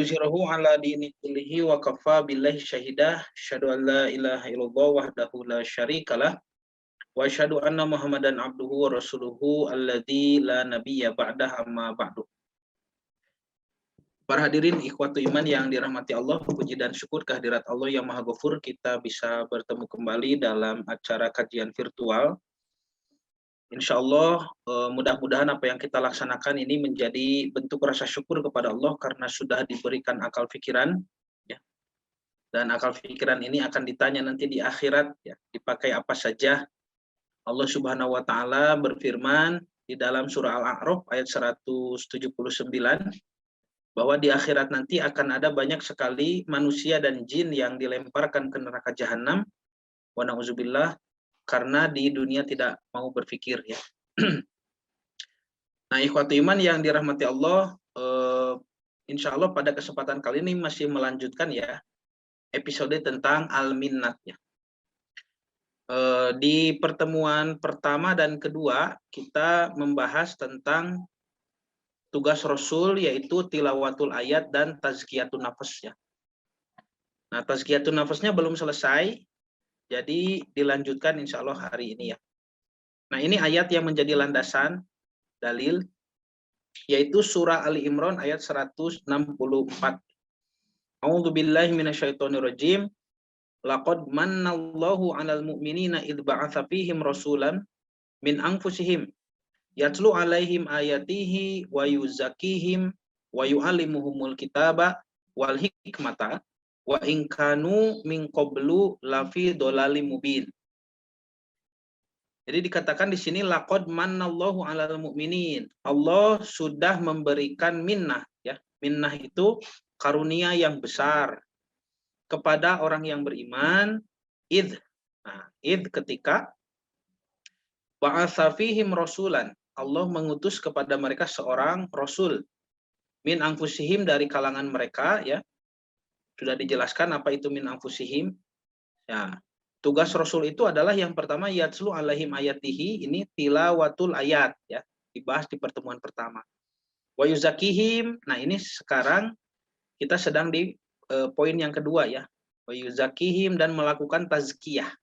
liyuzhirahu ala dini kullihi wa kafa billahi syahidah. Asyhadu an la ilaha illallah wahdahu la syarikalah wa asyhadu anna Muhammadan abduhu wa rasuluhu alladzi la nabiyya ba'dah, amma ba'du. Para hadirin ikhwatu iman yang dirahmati Allah, puji dan syukur kehadirat Allah yang Maha Ghafur, kita bisa bertemu kembali dalam acara kajian virtual. Insya Allah mudah-mudahan apa yang kita laksanakan ini menjadi bentuk rasa syukur kepada Allah karena sudah diberikan akal pikiran, ya. Dan akal pikiran ini akan ditanya nanti di akhirat, ya, dipakai apa saja. Allah Subhanahu wa taala berfirman di dalam surah Al-A'raf ayat 179 bahwa di akhirat nanti akan ada banyak sekali manusia dan jin yang dilemparkan ke neraka jahanam, wa na'udzubillah, karena di dunia tidak mau berpikir, ya. Nah, ikhwati iman yang dirahmati Allah, insya Allah pada kesempatan kali ini masih melanjutkan, ya, episode tentang al-minnat, ya. Di pertemuan pertama dan kedua kita membahas tentang tugas Rasul, yaitu tilawatul ayat dan tazkiyatun nafas, ya. Nah, tazkiyatun nafasnya belum selesai, jadi dilanjutkan insya Allah hari ini, ya. Nah, ini ayat yang menjadi landasan dalil, yaitu surah Ali Imran ayat 164. A'udzubillahi minasyaitonirrajim. Laqad mannallahu 'alal mu'minina idz ba'atsa fihim rasulan min anfusihim yatlu 'alaihim ayatihi wa yuzakkihim wa yu'allimuhumul kitaba wal hikmata wa in kanu min qablu lafi dhalalim mubin. Jadi dikatakan di sini laqad mannallahu 'alal mu'minin. Allah sudah memberikan minnah, ya. Minnah itu karunia yang besar kepada orang yang beriman. Id ketika ba'atsa fihim rasulan, Allah mengutus kepada mereka seorang rasul min anfusihim, dari kalangan mereka, ya. Sudah dijelaskan apa itu min anfusihim. Ya. Tugas Rasul itu adalah yang pertama yatslu alaihim ayatihi, ini tilawatul ayat, ya, dibahas di pertemuan pertama. Wa yuzakihim, nah ini sekarang kita sedang di poin yang kedua, ya. Wa yuzakihim, dan melakukan tazkiyah,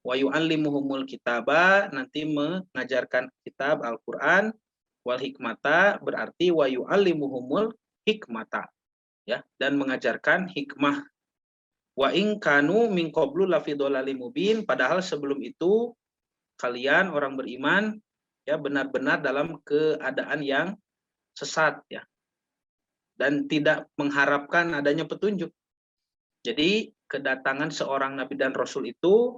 Wa yu'allimuhumul kitaba, nanti mengajarkan kitab Al-Qur'an, wal hikmata berarti wa yu'allimuhumul hikmata, ya, dan mengajarkan hikmah. Wa in kanu min qablu lafi dhalalim mubin, padahal sebelum itu kalian orang beriman, ya, benar-benar dalam keadaan yang sesat, ya, dan tidak mengharapkan adanya petunjuk. Jadi kedatangan seorang nabi dan rasul itu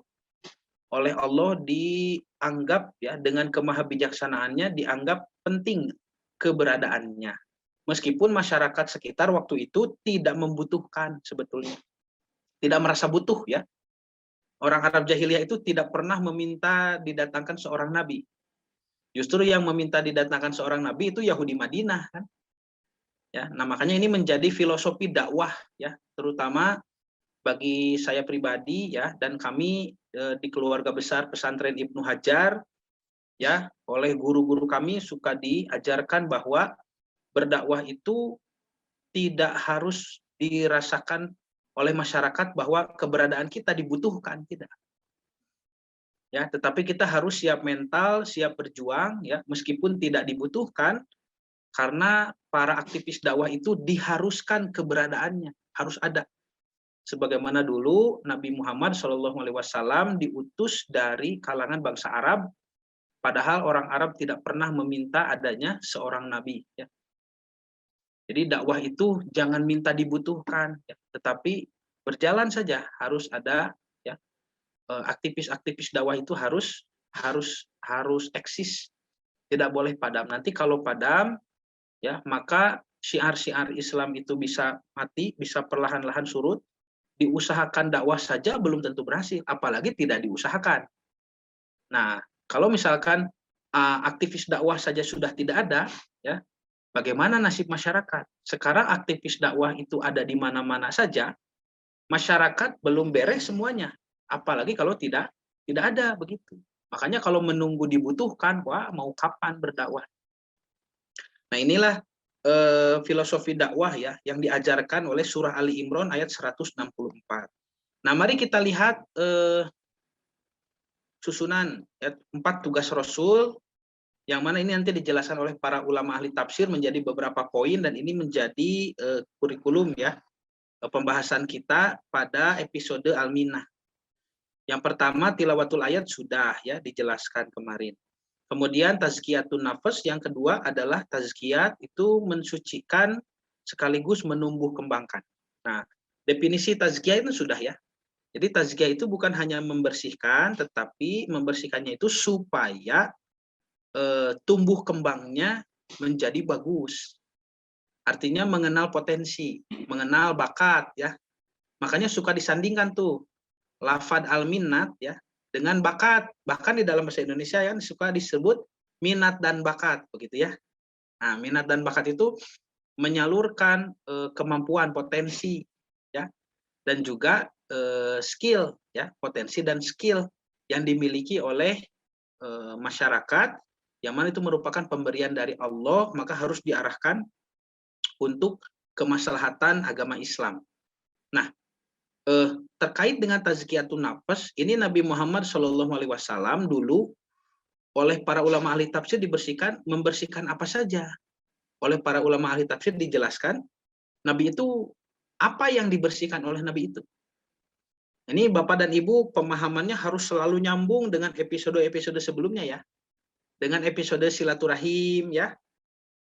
oleh Allah dianggap, ya, dengan kemahabijaksanaannya dianggap penting keberadaannya. Meskipun masyarakat sekitar waktu itu tidak membutuhkan sebetulnya. Tidak merasa butuh, ya. Orang Arab jahiliyah itu tidak pernah meminta didatangkan seorang nabi. Justru yang meminta didatangkan seorang nabi itu Yahudi Madinah, kan. Ya, nah makanya ini menjadi filosofi dakwah, ya, terutama bagi saya pribadi, ya, dan kami di keluarga besar pesantren Ibnu Hajar, ya, oleh guru-guru kami suka diajarkan bahwa berdakwah itu tidak harus dirasakan oleh masyarakat bahwa keberadaan kita dibutuhkan, tidak. Ya, tetapi kita harus siap mental, siap berjuang, ya, meskipun tidak dibutuhkan, karena para aktivis dakwah itu diharuskan keberadaannya, harus ada. Sebagaimana dulu Nabi Muhammad SAW diutus dari kalangan bangsa Arab, padahal orang Arab tidak pernah meminta adanya seorang nabi, ya. Jadi dakwah itu jangan minta dibutuhkan, ya, tetapi berjalan saja, harus ada, ya, aktivis-aktivis dakwah itu harus eksis, tidak boleh padam. Nanti kalau padam, ya, maka syiar-syiar Islam itu bisa mati, bisa perlahan-lahan surut. Diusahakan dakwah saja belum tentu berhasil, apalagi tidak diusahakan. Nah, kalau misalkan aktivis dakwah saja sudah tidak ada, ya, bagaimana nasib masyarakat? Sekarang aktivis dakwah itu ada di mana-mana saja, masyarakat belum beres semuanya. Apalagi kalau tidak ada begitu. Makanya kalau menunggu dibutuhkan, wah, mau kapan berdakwah? Nah, inilah filosofi dakwah ya yang diajarkan oleh surah Ali Imran ayat 164. Nah, mari kita lihat susunan ya, 4 tugas Rasul, yang mana ini nanti dijelaskan oleh para ulama ahli tafsir menjadi beberapa poin, dan ini menjadi kurikulum ya pembahasan kita pada episode Al-Minah. Yang pertama tilawatul ayat sudah ya dijelaskan kemarin. Kemudian tazkiyatun nafas, yang kedua adalah tazkiyat itu mensucikan sekaligus menumbuh kembangkan. Nah, definisi tazkiyah itu sudah ya. Jadi tazkiyah itu bukan hanya membersihkan, tetapi membersihkannya itu supaya tumbuh kembangnya menjadi bagus. Artinya mengenal potensi, mengenal bakat ya. Makanya suka disandingkan tuh lafad al-minat ya dengan bakat. Bahkan di dalam bahasa Indonesia yang suka disebut minat dan bakat begitu ya. Nah, minat dan bakat itu menyalurkan kemampuan, potensi ya, dan juga skill ya, potensi dan skill yang dimiliki oleh masyarakat, yang mana itu merupakan pemberian dari Allah, maka harus diarahkan untuk kemaslahatan agama Islam. Nah, terkait dengan tazkiyatun nafas, ini Nabi Muhammad SAW dulu oleh para ulama ahli tafsir membersihkan apa saja. Oleh para ulama ahli tafsir dijelaskan, Nabi itu apa yang dibersihkan oleh Nabi itu. Ini Bapak dan Ibu pemahamannya harus selalu nyambung dengan episode-episode sebelumnya ya. Dengan episode silaturahim ya.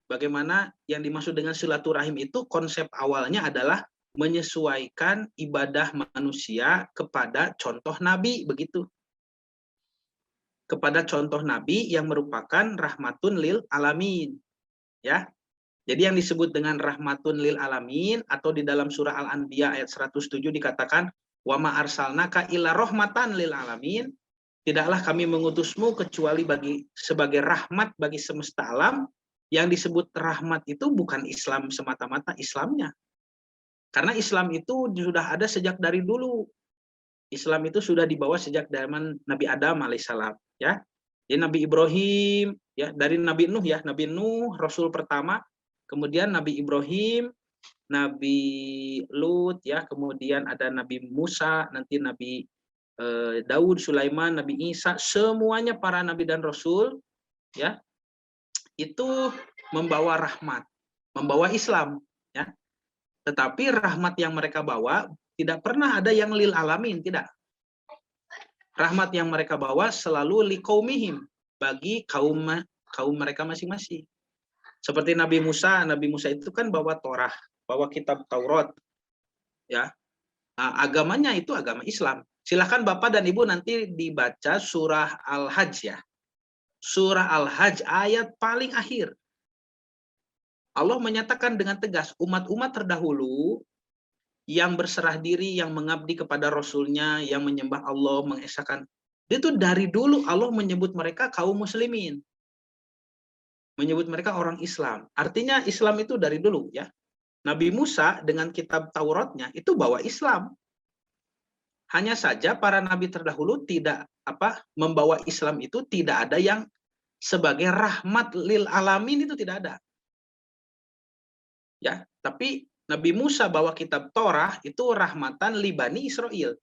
Bagaimana yang dimaksud dengan silaturahim itu konsep awalnya adalah menyesuaikan ibadah manusia kepada contoh Nabi begitu. Kepada contoh Nabi yang merupakan rahmatun lil alamin. Ya. Jadi yang disebut dengan rahmatun lil alamin atau di dalam surah Al-Anbiya ayat 107 dikatakan wa ma arsalnaka illa rahmatan lil alamin, tidaklah kami mengutusmu kecuali sebagai rahmat bagi semesta alam. Yang disebut rahmat itu bukan Islam semata-mata Islamnya. Karena Islam itu sudah ada sejak dari dulu. Islam itu sudah dibawa sejak zaman Nabi Adam alaihissalam ya. Jadi Nabi Ibrahim ya, dari Nabi Nuh ya, Nabi Nuh Rasul pertama, kemudian Nabi Ibrahim, Nabi Lut ya, kemudian ada Nabi Musa, nanti Nabi Daud, Sulaiman, Nabi Isa, semuanya para nabi dan rasul ya itu membawa rahmat, membawa Islam ya. Tetapi rahmat yang mereka bawa tidak pernah ada yang lil alamin, tidak. Rahmat yang mereka bawa selalu liqaumihim, bagi kaum mereka masing-masing. Seperti Nabi Musa itu kan bawa Torah, bawa kitab Taurat. Ya. Nah, agamanya itu agama Islam. Silakan Bapak dan Ibu nanti dibaca surah Al-Hajj ya. Surah Al-Hajj ayat paling akhir. Allah menyatakan dengan tegas, umat-umat terdahulu yang berserah diri, yang mengabdi kepada Rasulnya, yang menyembah Allah, mengesahkan. Itu dari dulu Allah menyebut mereka kaum muslimin. Menyebut mereka orang Islam. Artinya Islam itu dari dulu ya. Nabi Musa dengan kitab Tauratnya itu bawa Islam. Hanya saja para nabi terdahulu tidak membawa Islam itu tidak ada yang sebagai rahmat lil alamin, itu tidak ada. Ya, tapi Nabi Musa bawa kitab Torah itu rahmatan li Bani Israel.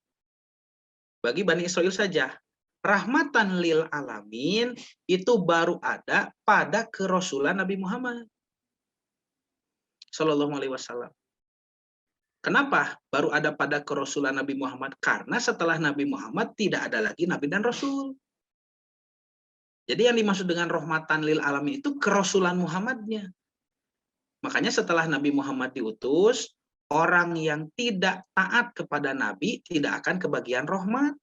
Bagi Bani Israel saja. Rahmatan lil alamin itu baru ada pada kerasulan Nabi Muhammad Sallallahu Alaihi Wasallam. Kenapa baru ada pada kerasulan Nabi Muhammad? Karena setelah Nabi Muhammad tidak ada lagi Nabi dan Rasul. Jadi yang dimaksud dengan rahmatan lil alamin itu kerasulan Muhammadnya. Makanya setelah Nabi Muhammad diutus, orang yang tidak taat kepada Nabi tidak akan kebagian rahmat.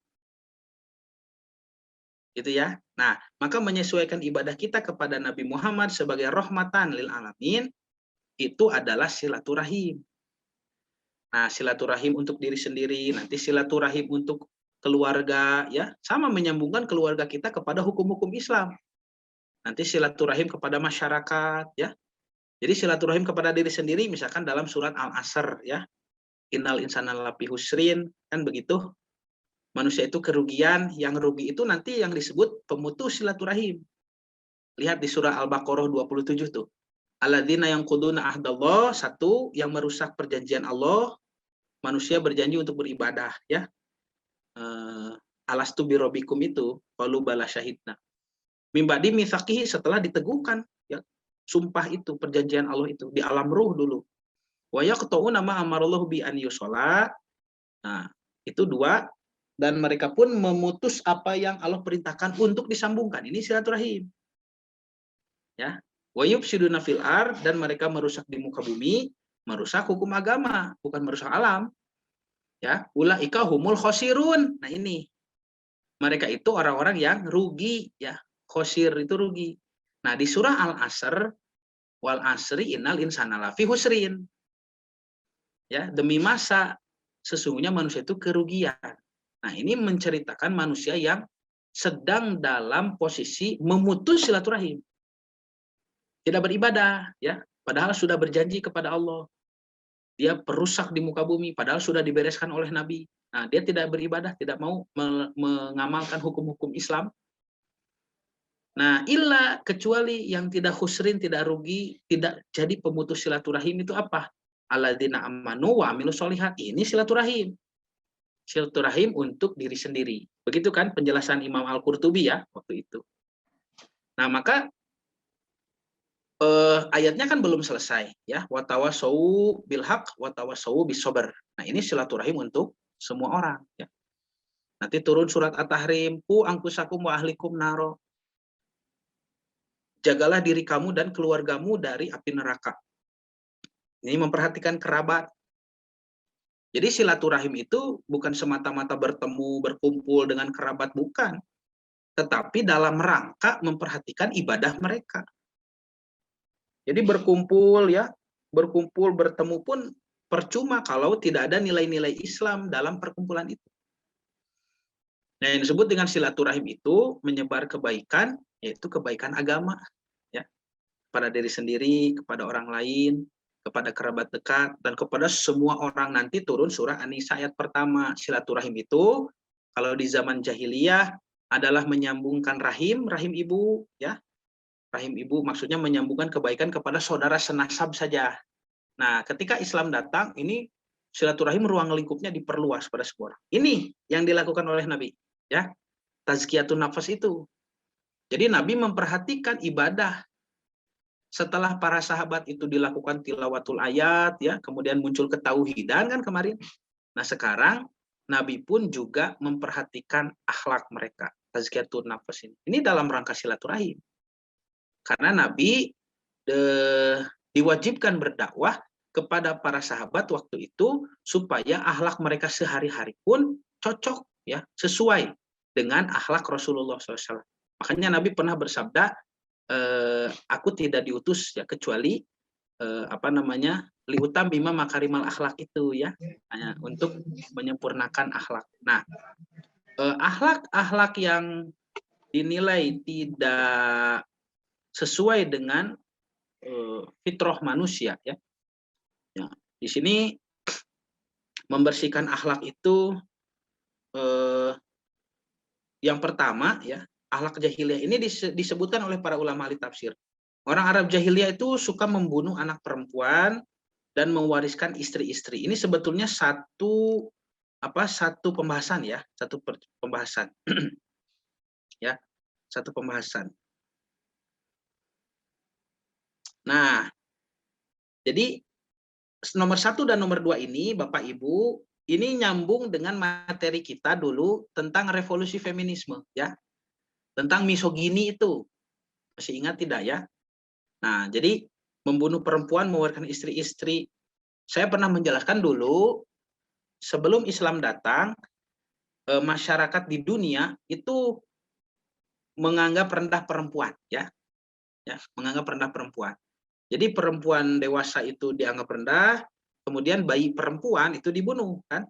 Gitu ya. Nah, maka menyesuaikan ibadah kita kepada Nabi Muhammad sebagai rahmatan lil alamin itu adalah silaturahim. Nah, silaturahim untuk diri sendiri, nanti silaturahim untuk keluarga ya, sama menyambungkan keluarga kita kepada hukum-hukum Islam. Nanti silaturahim kepada masyarakat ya. Jadi silaturahim kepada diri sendiri misalkan dalam surat Al-Asr ya. Innal insana lafi husrin, kan begitu. Manusia itu kerugian, yang rugi itu nanti yang disebut pemutus silaturahim. Lihat di surah Al-Baqarah 27 tuh. Alladzina yanquduna ahdallah, satu yang merusak perjanjian Allah, manusia berjanji untuk beribadah ya. Alastu birobikum itu qalu bala syahidna. Mim ba'di mitsaqihi, setelah diteguhkan ya sumpah itu, perjanjian Allah itu di alam ruh dulu. Wa yaqta'una ma amarallahu bi an yusalla. Nah, itu dua, dan mereka pun memutus apa yang Allah perintahkan untuk disambungkan. Ini silaturahim. Ya. Wa yufsiduna fil ard, dan mereka merusak di muka bumi, merusak hukum agama, bukan merusak alam. Ya, ulaika humul khosirun. Nah, ini. Mereka itu orang-orang yang rugi ya. Khosir itu rugi. Nah, di surah Al-Asr, wal asri innal insana lafi husrin. Ya, demi masa sesungguhnya manusia itu kerugian. Nah, ini menceritakan manusia yang sedang dalam posisi memutus silaturahim. Tidak beribadah, ya, padahal sudah berjanji kepada Allah. Dia perusak di muka bumi, padahal sudah dibereskan oleh Nabi. Nah, dia tidak beribadah, tidak mau mengamalkan hukum-hukum Islam. Nah, illa, kecuali yang tidak husrin, tidak rugi, tidak jadi pemutus silaturahim itu apa? Alladzina amanu wa amilus sholihat. Ini silaturahim. Silaturahim untuk diri sendiri. Begitu kan penjelasan Imam Al-Qurtubi ya waktu itu. Nah, maka ayatnya kan belum selesai ya. Watawasau bil haq watawasau bis sabr. Nah, ini silaturahim untuk semua orang ya. Nanti turun surat At-Tahrim, ku angkusakum wa ahlikum naro. Jagalah diri kamu dan keluargamu dari api neraka. Ini memperhatikan kerabat. Jadi silaturahim itu bukan semata-mata bertemu, berkumpul dengan kerabat, bukan. Tetapi dalam rangka memperhatikan ibadah mereka. Jadi berkumpul ya, berkumpul, bertemu pun percuma kalau tidak ada nilai-nilai Islam dalam perkumpulan itu. Nah, yang disebut dengan silaturahim itu menyebar kebaikan, yaitu kebaikan agama, ya, pada diri sendiri, kepada orang lain, kepada kerabat dekat, dan kepada semua orang. Nanti turun surah An-Nisa ayat pertama. Silaturahim itu kalau di zaman jahiliyah adalah menyambungkan rahim ibu, ya. Rahim ibu maksudnya menyambungkan kebaikan kepada saudara senasab saja. Nah, ketika Islam datang, ini silaturahim ruang lingkupnya diperluas pada semua orang. Ini yang dilakukan oleh Nabi, ya. Tazkiyatun nafas itu. Jadi Nabi memperhatikan ibadah. Setelah para sahabat itu dilakukan tilawatul ayat, ya, kemudian muncul ketauhidan kan kemarin. Nah, sekarang Nabi pun juga memperhatikan akhlak mereka. Tazkiyatun nafas ini. Ini dalam rangka silaturahim. Karena Nabi diwajibkan berdakwah kepada para sahabat waktu itu supaya akhlak mereka sehari-hari pun cocok ya, sesuai dengan akhlak Rasulullah SAW. Makanya Nabi pernah bersabda, aku tidak diutus ya kecuali liutam bima makarimal akhlak itu ya, untuk menyempurnakan akhlak. Nah, akhlak yang dinilai tidak sesuai dengan fitrah manusia ya. Ya, di sini membersihkan akhlak itu yang pertama ya, akhlak jahiliyah ini disebutkan oleh para ulama ahli tafsir. Orang Arab jahiliyah itu suka membunuh anak perempuan dan mewariskan istri-istri. Ini sebetulnya satu pembahasan ya, satu pembahasan. Ya, satu pembahasan. Nah, jadi nomor 1 dan nomor 2 ini, Bapak Ibu, ini nyambung dengan materi kita dulu tentang revolusi feminisme, ya. Tentang misogini itu. Masih ingat tidak ya? Nah, jadi membunuh perempuan, mewariskan istri-istri. Saya pernah menjelaskan dulu, sebelum Islam datang, masyarakat di dunia itu menganggap rendah perempuan, ya. Ya, menganggap rendah perempuan. Jadi perempuan dewasa itu dianggap rendah, kemudian bayi perempuan itu dibunuh, kan?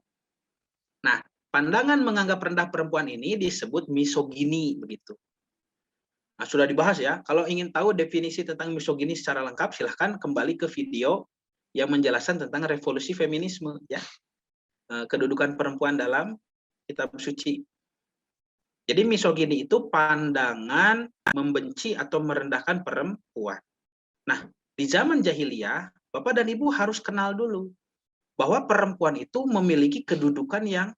Nah, pandangan menganggap rendah perempuan ini disebut misogini, begitu. Nah, sudah dibahas ya. Kalau ingin tahu definisi tentang misogini secara lengkap, silahkan kembali ke video yang menjelaskan tentang revolusi feminisme, ya. Kedudukan perempuan dalam kitab suci. Jadi misogini itu pandangan membenci atau merendahkan perempuan. Nah, di zaman jahiliyah, Bapak dan Ibu harus kenal dulu bahwa perempuan itu memiliki kedudukan yang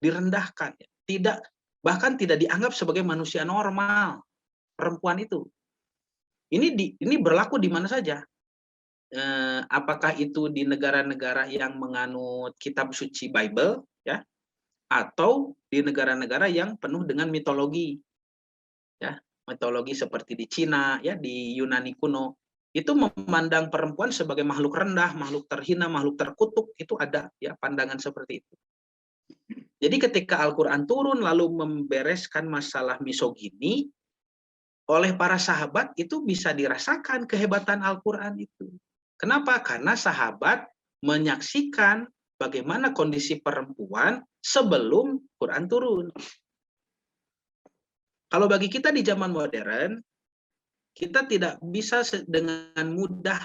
direndahkan, tidak bahkan tidak dianggap sebagai manusia normal. Perempuan itu. Ini berlaku di mana saja. Apakah itu di negara-negara yang menganut kitab suci Bible, ya, atau di negara-negara yang penuh dengan mitologi, ya, mitologi seperti di Cina, ya, di Yunani kuno, itu memandang perempuan sebagai makhluk rendah, makhluk terhina, makhluk terkutuk, itu ada, ya, pandangan seperti itu. Jadi ketika Al-Quran turun lalu membereskan masalah misogini, oleh para sahabat itu bisa dirasakan kehebatan Al-Quran itu. Kenapa? Karena sahabat menyaksikan bagaimana kondisi perempuan sebelum Quran turun. Kalau bagi kita di zaman modern, kita tidak bisa dengan mudah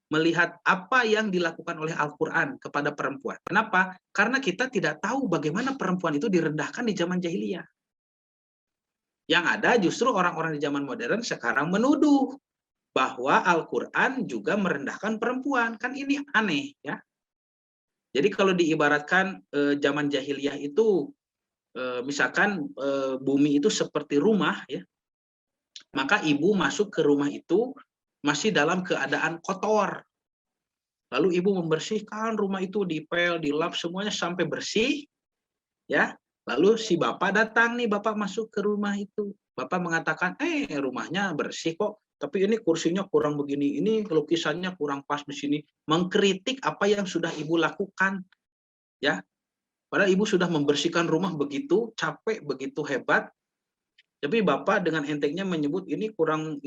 melihat apa yang dilakukan oleh Al-Quran kepada perempuan. Kenapa? Karena kita tidak tahu bagaimana perempuan itu direndahkan di zaman jahiliyah. Yang ada justru orang-orang di zaman modern sekarang menuduh bahwa Al-Quran juga merendahkan perempuan. Kan ini aneh, ya. Jadi kalau diibaratkan zaman jahiliyah itu, misalkan bumi itu seperti rumah, ya, maka ibu masuk ke rumah itu masih dalam keadaan kotor. Lalu ibu membersihkan rumah itu, dipel, dilap semuanya sampai bersih, ya. Lalu si bapak datang nih, bapak masuk ke rumah itu. Bapak mengatakan, rumahnya bersih kok, tapi ini kursinya kurang begini, ini lukisannya kurang pas di sini. Mengkritik apa yang sudah ibu lakukan, ya. Padahal ibu sudah membersihkan rumah begitu capek, begitu hebat. Tapi bapak dengan entengnya menyebut ini kurang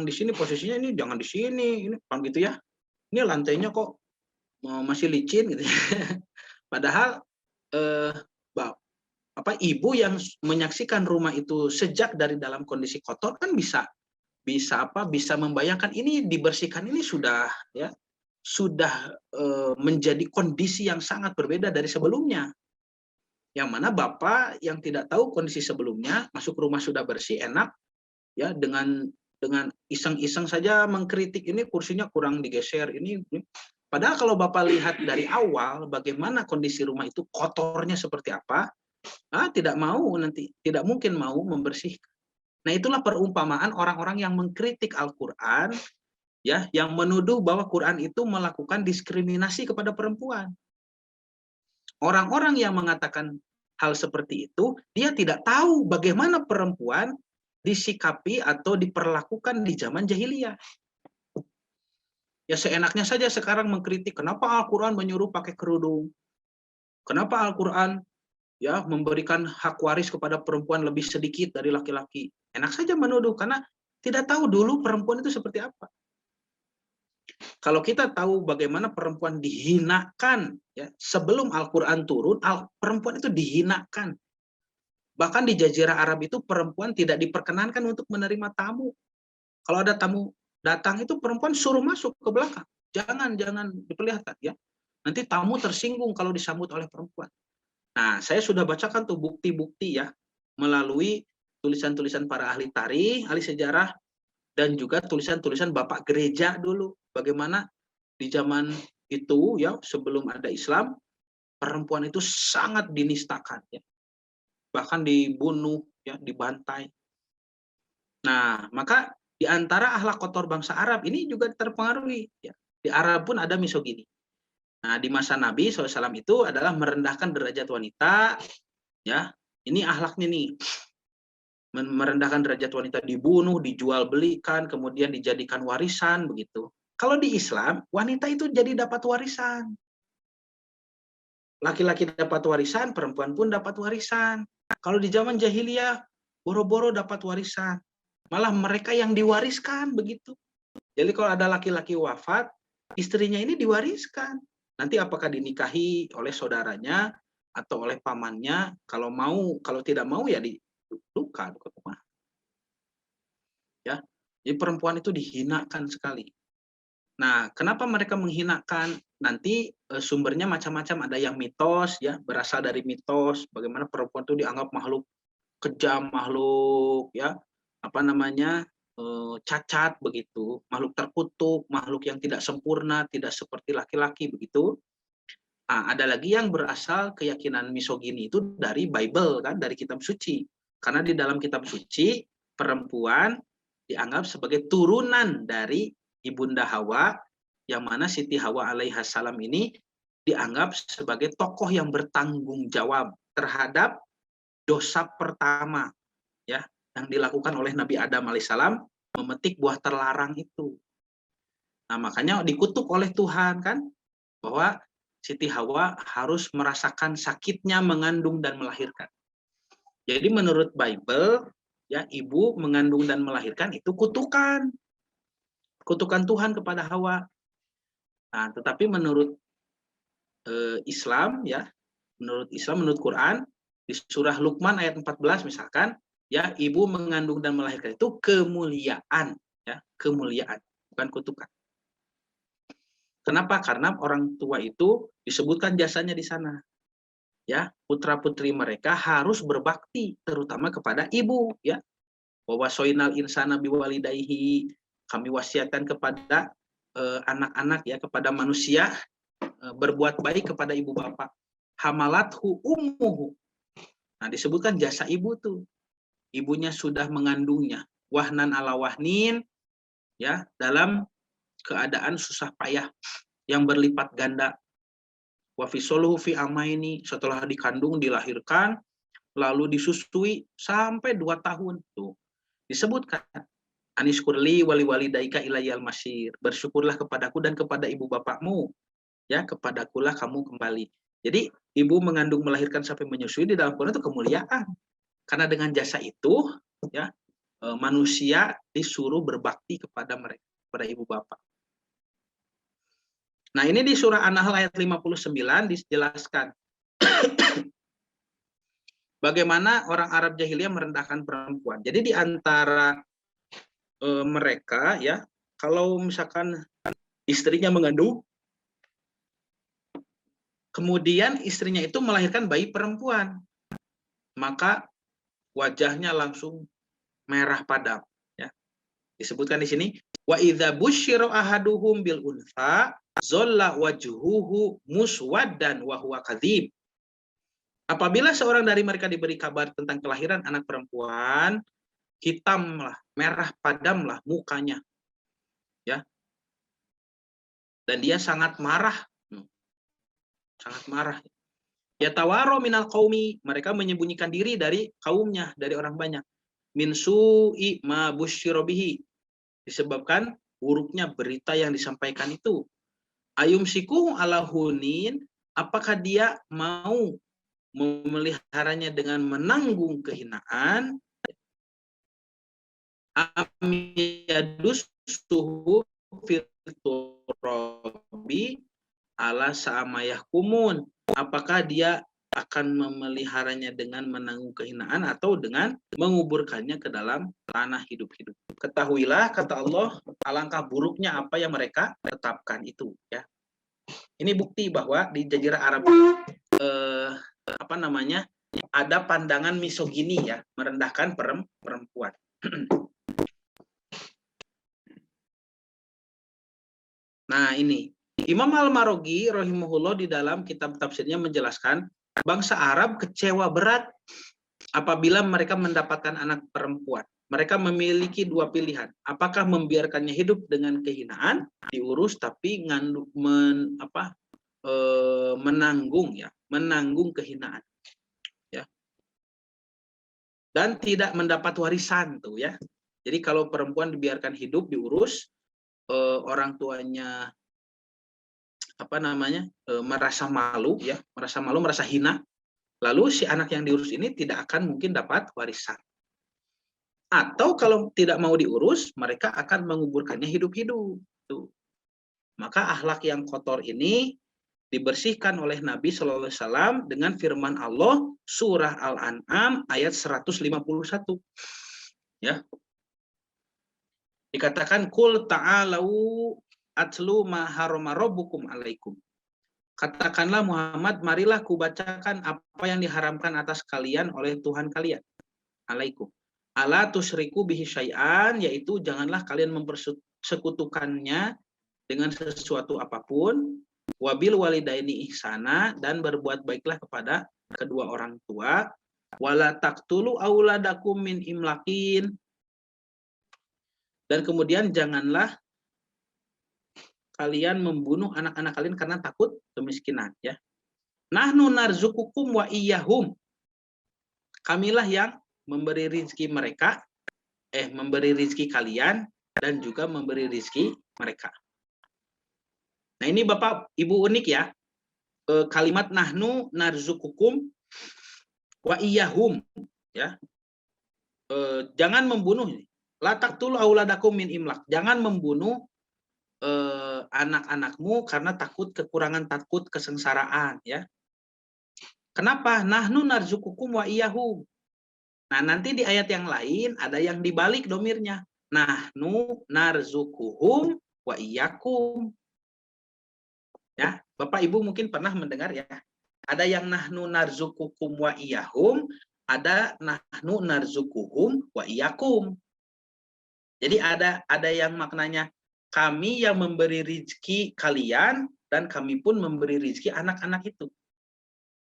di sini posisinya, ini jangan di sini, ini kan gitu ya. Ini lantainya kok masih licin gitu. Padahal ibu yang menyaksikan rumah itu sejak dari dalam kondisi kotor kan bisa membayangkan ini dibersihkan, ini sudah menjadi kondisi yang sangat berbeda dari sebelumnya. Yang mana bapak yang tidak tahu kondisi sebelumnya masuk rumah sudah bersih, enak, ya, dengan iseng-iseng saja mengkritik ini kursinya kurang digeser ini. Padahal kalau bapak lihat dari awal bagaimana kondisi rumah itu kotornya seperti apa, tidak mungkin mau membersihkan. Nah, itulah perumpamaan orang-orang yang mengkritik Al-Quran, ya, yang menuduh bahwa Quran itu melakukan diskriminasi kepada perempuan. Orang-orang yang mengatakan hal seperti itu, dia tidak tahu bagaimana perempuan disikapi atau diperlakukan di zaman jahiliyah. Ya seenaknya saja sekarang mengkritik, kenapa Al-Quran menyuruh pakai kerudung? Kenapa Al-Quran memberikan hak waris kepada perempuan lebih sedikit dari laki-laki? Enak saja menuduh karena tidak tahu dulu perempuan itu seperti apa. Kalau kita tahu bagaimana perempuan dihinakan, ya, sebelum Al-Quran turun, perempuan itu dihinakan. Bahkan di Jazirah Arab itu perempuan tidak diperkenankan untuk menerima tamu. Kalau ada tamu datang itu perempuan suruh masuk ke belakang. Jangan diperlihatkan, ya. Nanti tamu tersinggung kalau disambut oleh perempuan. Nah, saya sudah bacakan tuh bukti-bukti, ya, melalui tulisan-tulisan para ahli tarikh, ahli sejarah, dan juga tulisan-tulisan Bapak Gereja dulu. Bagaimana di zaman itu, ya, sebelum ada Islam, perempuan itu sangat dinistakan, ya. Bahkan dibunuh, ya, dibantai. Nah, maka di antara akhlak kotor bangsa Arab ini juga terpengaruhi, ya. Di Arab pun ada misogini. Nah, di masa Nabi SAW itu adalah merendahkan derajat wanita, ya. Ini akhlaknya nih, merendahkan derajat wanita, dibunuh, dijual belikan, kemudian dijadikan warisan, begitu. Kalau di Islam, wanita itu jadi dapat warisan. Laki-laki dapat warisan, perempuan pun dapat warisan. Kalau di zaman jahiliyah, boro-boro dapat warisan. Malah mereka yang diwariskan, begitu. Jadi kalau ada laki-laki wafat, istrinya ini diwariskan. Nanti apakah dinikahi oleh saudaranya atau oleh pamannya? Kalau tidak mau ya duka rumah. Ya, jadi perempuan itu dihinakan sekali. Nah, kenapa mereka menghinakan? Nanti sumbernya macam-macam. Ada yang mitos, ya, berasal dari mitos. Bagaimana perempuan itu dianggap makhluk kejam, makhluk, ya, cacat begitu, makhluk terkutuk, makhluk yang tidak sempurna, tidak seperti laki-laki begitu. Nah, ada lagi yang berasal keyakinan misogini itu dari Bible kan, dari kitab suci. Karena di dalam kitab suci perempuan dianggap sebagai turunan dari ibunda Hawa, yang mana Siti Hawa alaihissalam ini dianggap sebagai tokoh yang bertanggung jawab terhadap dosa pertama ya yang dilakukan oleh Nabi Adam alaihissalam, memetik buah terlarang itu. Nah, makanya dikutuk oleh Tuhan kan bahwa Siti Hawa harus merasakan sakitnya mengandung dan melahirkan. Jadi menurut Bible ya, ibu mengandung dan melahirkan itu kutukan Tuhan kepada Hawa. Nah, tetapi menurut Islam ya, menurut Quran di surah Luqman ayat 14 misalkan, ya ibu mengandung dan melahirkan itu kemuliaan ya, kemuliaan, bukan kutukan. Kenapa? Karena orang tua itu disebutkan jasanya di sana. Ya, putra-putri mereka harus berbakti terutama kepada ibu ya. Wa wasoinal insana biwalidayhi, kami wasiatkan kepada anak-anak ya, kepada manusia berbuat baik kepada ibu bapak. Hamalathu ummuhu. Nah, disebutkan jasa ibu tuh. Ibunya sudah mengandungnya. Wahnan ala wahnin ya, dalam keadaan susah payah yang berlipat ganda. Wa fisoluhu fi amaini, setelah dikandung dilahirkan lalu disusui sampai 2 tahun tuh. Disebutkan aniskurli wali walidaika ilayal masir, bersyukurlah kepadaku dan kepada ibu bapakmu ya, kepadakulah kamu kembali. Jadi ibu mengandung melahirkan sampai menyusui di dalam Quran itu kemuliaan. Karena dengan jasa itu ya, manusia disuruh berbakti kepada mereka, kepada ibu bapak. Nah, ini di surah An-Nahl ayat 59 dijelaskan bagaimana orang Arab jahiliyah merendahkan perempuan. Jadi di antara mereka ya, kalau misalkan istrinya mengandung, kemudian istrinya itu melahirkan bayi perempuan, maka wajahnya langsung merah padam ya. Disebutkan di sini, wa idza busyira ahaduhum bil unfa zalla wajhuhu muswaddan wa huwa kadzib. Apabila seorang dari mereka diberi kabar tentang kelahiran anak perempuan, hitamlah, merah padamlah mukanya. Ya. Dan dia sangat marah. Sangat marah. Ya tawaro minal qaumi, mereka menyembunyikan diri dari kaumnya, dari orang banyak. Min su'i ma busyira bihi, disebabkan buruknya berita yang disampaikan itu. Ayum siku ala hunin, apakah dia mau memeliharanya dengan menanggung kehinaan? Amiyadus suhu filturabi ala sa'amayah kumun. Apakah dia akan memeliharanya dengan menanggung kehinaan atau dengan menguburkannya ke dalam tanah hidup-hidup. Ketahuilah, kata Allah, alangkah buruknya apa yang mereka tetapkan itu ya. Ini bukti bahwa di Jazirah Arab ada pandangan misogini ya, merendahkan perempuan. Nah, ini Imam Al-Marogi rahimahullah di dalam kitab tafsirnya menjelaskan bangsa Arab kecewa berat apabila mereka mendapatkan anak perempuan. Mereka memiliki 2 pilihan. Apakah membiarkannya hidup dengan kehinaan, diurus tapi menanggung kehinaan. Ya. Dan tidak mendapat warisan tuh ya. Jadi kalau perempuan dibiarkan hidup, diurus, orang tuanya merasa malu ya, merasa hina, lalu si anak yang diurus ini tidak akan mungkin dapat warisan. Atau kalau tidak mau diurus, mereka akan menguburkannya hidup-hidup. Tuh. Maka akhlak yang kotor ini dibersihkan oleh Nabi Shallallahu Alaihi Wasallam dengan firman Allah surah Al-An'am ayat 151. Ya. Dikatakan kul ta'alau atlu ma harama rabbukum alaikum. Katakanlah Muhammad, marilah kubacakan apa yang diharamkan atas kalian oleh Tuhan kalian. Alaikum. ala tusyriku bihi syai'an, yaitu janganlah kalian mempersekutukannya dengan sesuatu apapun, wabil walidaini ihsana, dan berbuat baiklah kepada kedua orang tua, wala taqtulu auladakum min imlakin, dan kemudian janganlah kalian membunuh anak-anak kalian karena takut kemiskinan, ya. Nahnu narzukukum wa iyyahum, kamilah yang memberi rizki mereka, memberi rizki kalian dan juga memberi rizki mereka. Nah ini Bapak Ibu unik ya, kalimat nahnu narzukukum wa iyyahum, ya. Jangan membunuh, la taqtulu auladakum min imlak, jangan membunuh anak-anakmu karena kekurangan, takut kesengsaraan, ya. Kenapa? Nahnu narzukukum wa iyyahum. Nah, nanti di ayat yang lain ada yang dibalik domirnya. Nahnu narzukuhum wa iyyakum. Ya, Bapak Ibu mungkin pernah mendengar ya. Ada yang nahnu narzukukum wa iyyahum, ada nahnu narzukuhum wa iyyakum. Jadi ada yang maknanya kami yang memberi rizki kalian dan kami pun memberi rizki anak-anak itu.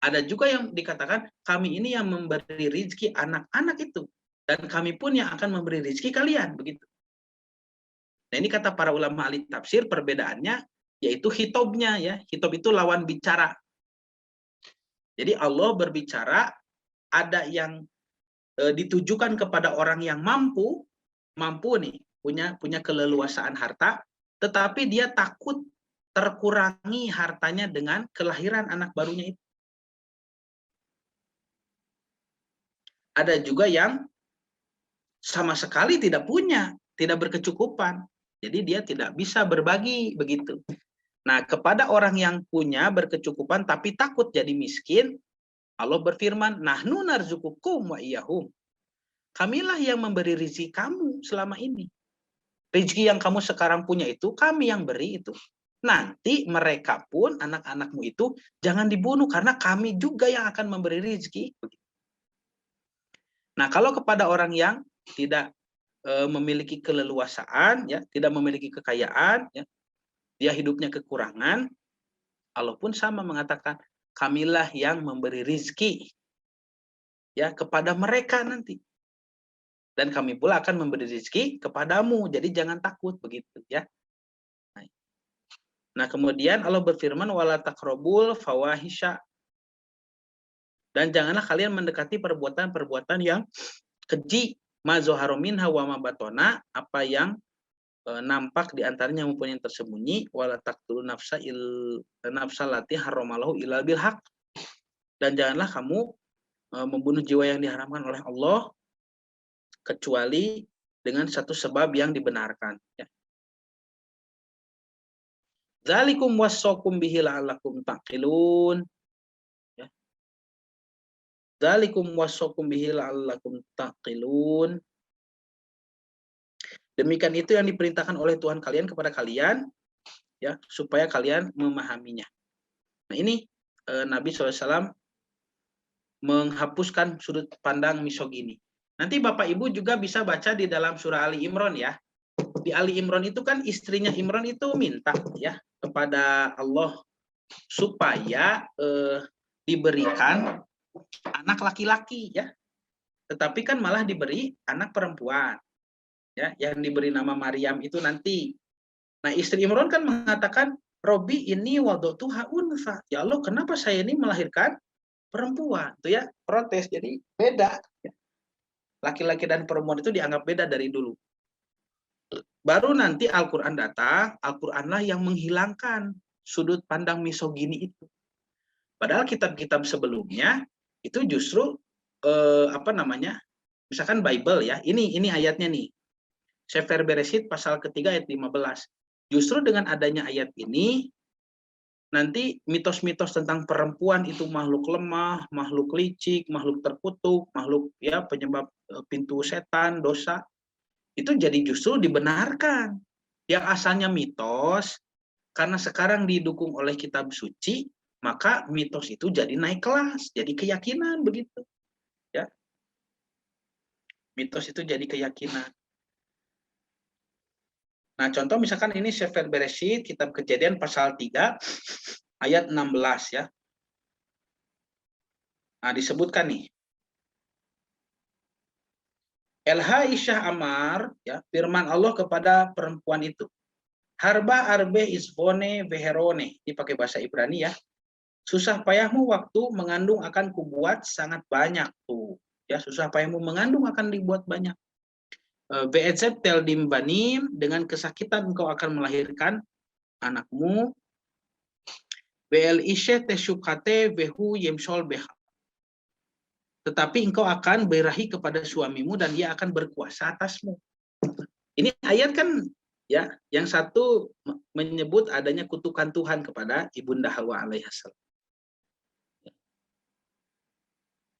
Ada juga yang dikatakan kami ini yang memberi rizki anak-anak itu dan kami pun yang akan memberi rizki kalian, begitu. Nah ini kata para ulama ahli tafsir, perbedaannya yaitu hitobnya, ya. Hitob itu lawan bicara. Jadi Allah berbicara, ada yang ditujukan kepada orang yang mampu nih, punya keleluasaan harta, tetapi dia takut terkurangi hartanya dengan kelahiran anak barunya itu. Ada juga yang sama sekali tidak punya, tidak berkecukupan. Jadi dia tidak bisa berbagi, begitu. Nah, kepada orang yang punya berkecukupan tapi takut jadi miskin, Allah berfirman, nahnu narzukukum wa iyyahum. Kamilah yang memberi rezeki kamu selama ini. Rezeki yang kamu sekarang punya itu kami yang beri itu. Nanti mereka pun, anak-anakmu itu jangan dibunuh karena kami juga yang akan memberi rezeki. Nah, kalau kepada orang yang tidak memiliki keleluasaan, ya, tidak memiliki kekayaan, ya, dia hidupnya kekurangan, Allah pun sama mengatakan, kamilah yang memberi rizki, ya, kepada mereka nanti. Dan kami pula akan memberi rizki kepadamu, jadi jangan takut, begitu, ya. Nah, kemudian Allah berfirman, wala taqrabul fawahisha, dan janganlah kalian mendekati perbuatan-perbuatan yang keji, ma zohara minha wa ma batona, apa yang nampak di antaranya maupun yang tersembunyi, wala taqtulu nafsa lati haramallahu illa bil haq, dan janganlah kamu membunuh jiwa yang diharamkan oleh Allah kecuali dengan satu sebab yang dibenarkan, ya. Dzalikum wassakum bihi la'allakum taqilun. Dzalikum wassakum bihi la'allakum taqilun. Demikian itu yang diperintahkan oleh Tuhan kalian kepada kalian, ya, supaya kalian memahaminya. Nah ini Nabi SAW menghapuskan sudut pandang misogini. Nanti Bapak Ibu juga bisa baca di dalam surah Ali Imran, ya. Di Ali Imran itu kan istrinya Imran itu minta, ya, kepada Allah supaya diberikan anak laki-laki, ya. Tetapi kan malah diberi anak perempuan, ya, yang diberi nama Maryam itu nanti. Nah, istri Imran kan mengatakan, Robi ini wadotuha unsa. Ya Allah, kenapa saya ini melahirkan perempuan? Itu, ya, protes. Jadi beda. Laki-laki dan perempuan itu dianggap beda dari dulu. Baru nanti Al-Quran datang, Al-Quranlah yang menghilangkan sudut pandang misogini itu. Padahal kitab-kitab sebelumnya itu justru misalkan Bible, ya, ini ayatnya nih, Sefer Bereshit pasal ketiga ayat 15. Justru dengan adanya ayat ini, nanti mitos-mitos tentang perempuan itu makhluk lemah, makhluk licik, makhluk terkutuk, makhluk, ya, penyebab pintu setan, dosa, itu jadi justru dibenarkan. Yang asalnya mitos, karena sekarang didukung oleh kitab suci, maka mitos itu jadi naik kelas, jadi keyakinan, begitu, ya. Mitos itu jadi keyakinan. Nah, contoh misalkan ini Sefer Bereshit, kitab Kejadian pasal 3 ayat 16 ya. Nah, disebutkan nih. Elha Isyah Amar, ya, firman Allah kepada perempuan itu. Harba arbe isbone veherone, ini pakai bahasa Ibrani ya. Susah payahmu waktu mengandung akan kubuat sangat banyak tuh. Ya, susah payahmu mengandung akan dibuat banyak. Ve'etzet tel dimbanim, dengan kesakitan engkau akan melahirkan anakmu. Ve'el ishe teshukate vehu yemshol beha. Tetapi engkau akan berahi kepada suamimu dan dia akan berkuasa atasmu. Ini ayat kan ya, yang satu menyebut adanya kutukan Tuhan kepada Ibunda Hawa alaihissalam.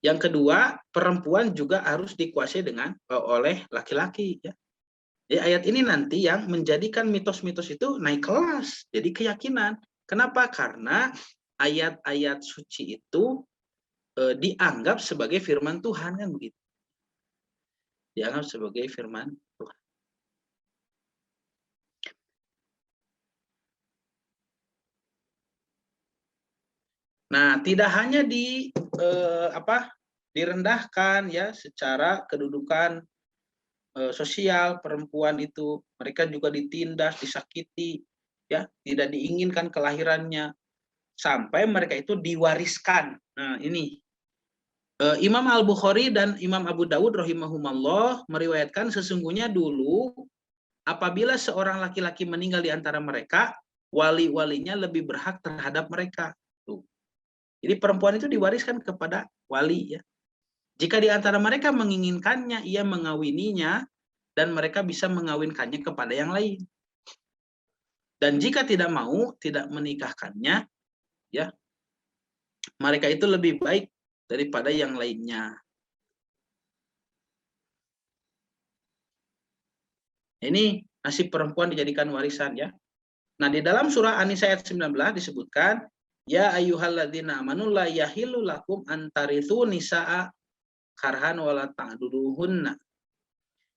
Yang kedua, perempuan juga harus dikuasai oleh laki-laki ya. Jadi ayat ini nanti yang menjadikan mitos-mitos itu naik kelas, jadi keyakinan. Kenapa? Karena ayat-ayat suci itu dianggap sebagai firman Tuhan kan begitu. Dianggap sebagai firman Tuhan. Nah, tidak hanya direndahkan ya secara kedudukan sosial perempuan itu, mereka juga ditindas, disakiti, ya, tidak diinginkan kelahirannya sampai mereka itu diwariskan. Nah, ini Imam Al-Bukhari dan Imam Abu Dawud rahimahumallah meriwayatkan sesungguhnya dulu apabila seorang laki-laki meninggal di antara mereka, wali-walinya lebih berhak terhadap mereka. Tuh. Jadi perempuan itu diwariskan kepada wali ya. Jika di antara mereka menginginkannya, ia mengawininya dan mereka bisa mengawinkannya kepada yang lain. Dan jika tidak mau, tidak menikahkannya, ya, mereka itu lebih baik daripada yang lainnya. Ini nasib perempuan dijadikan warisan ya. Nah, di dalam surah An-Nisa ayat 19 disebutkan, ya ayyuhalladzina amanu la yahillu lakum antarithu nisaa karhan wala ta'duduhunna.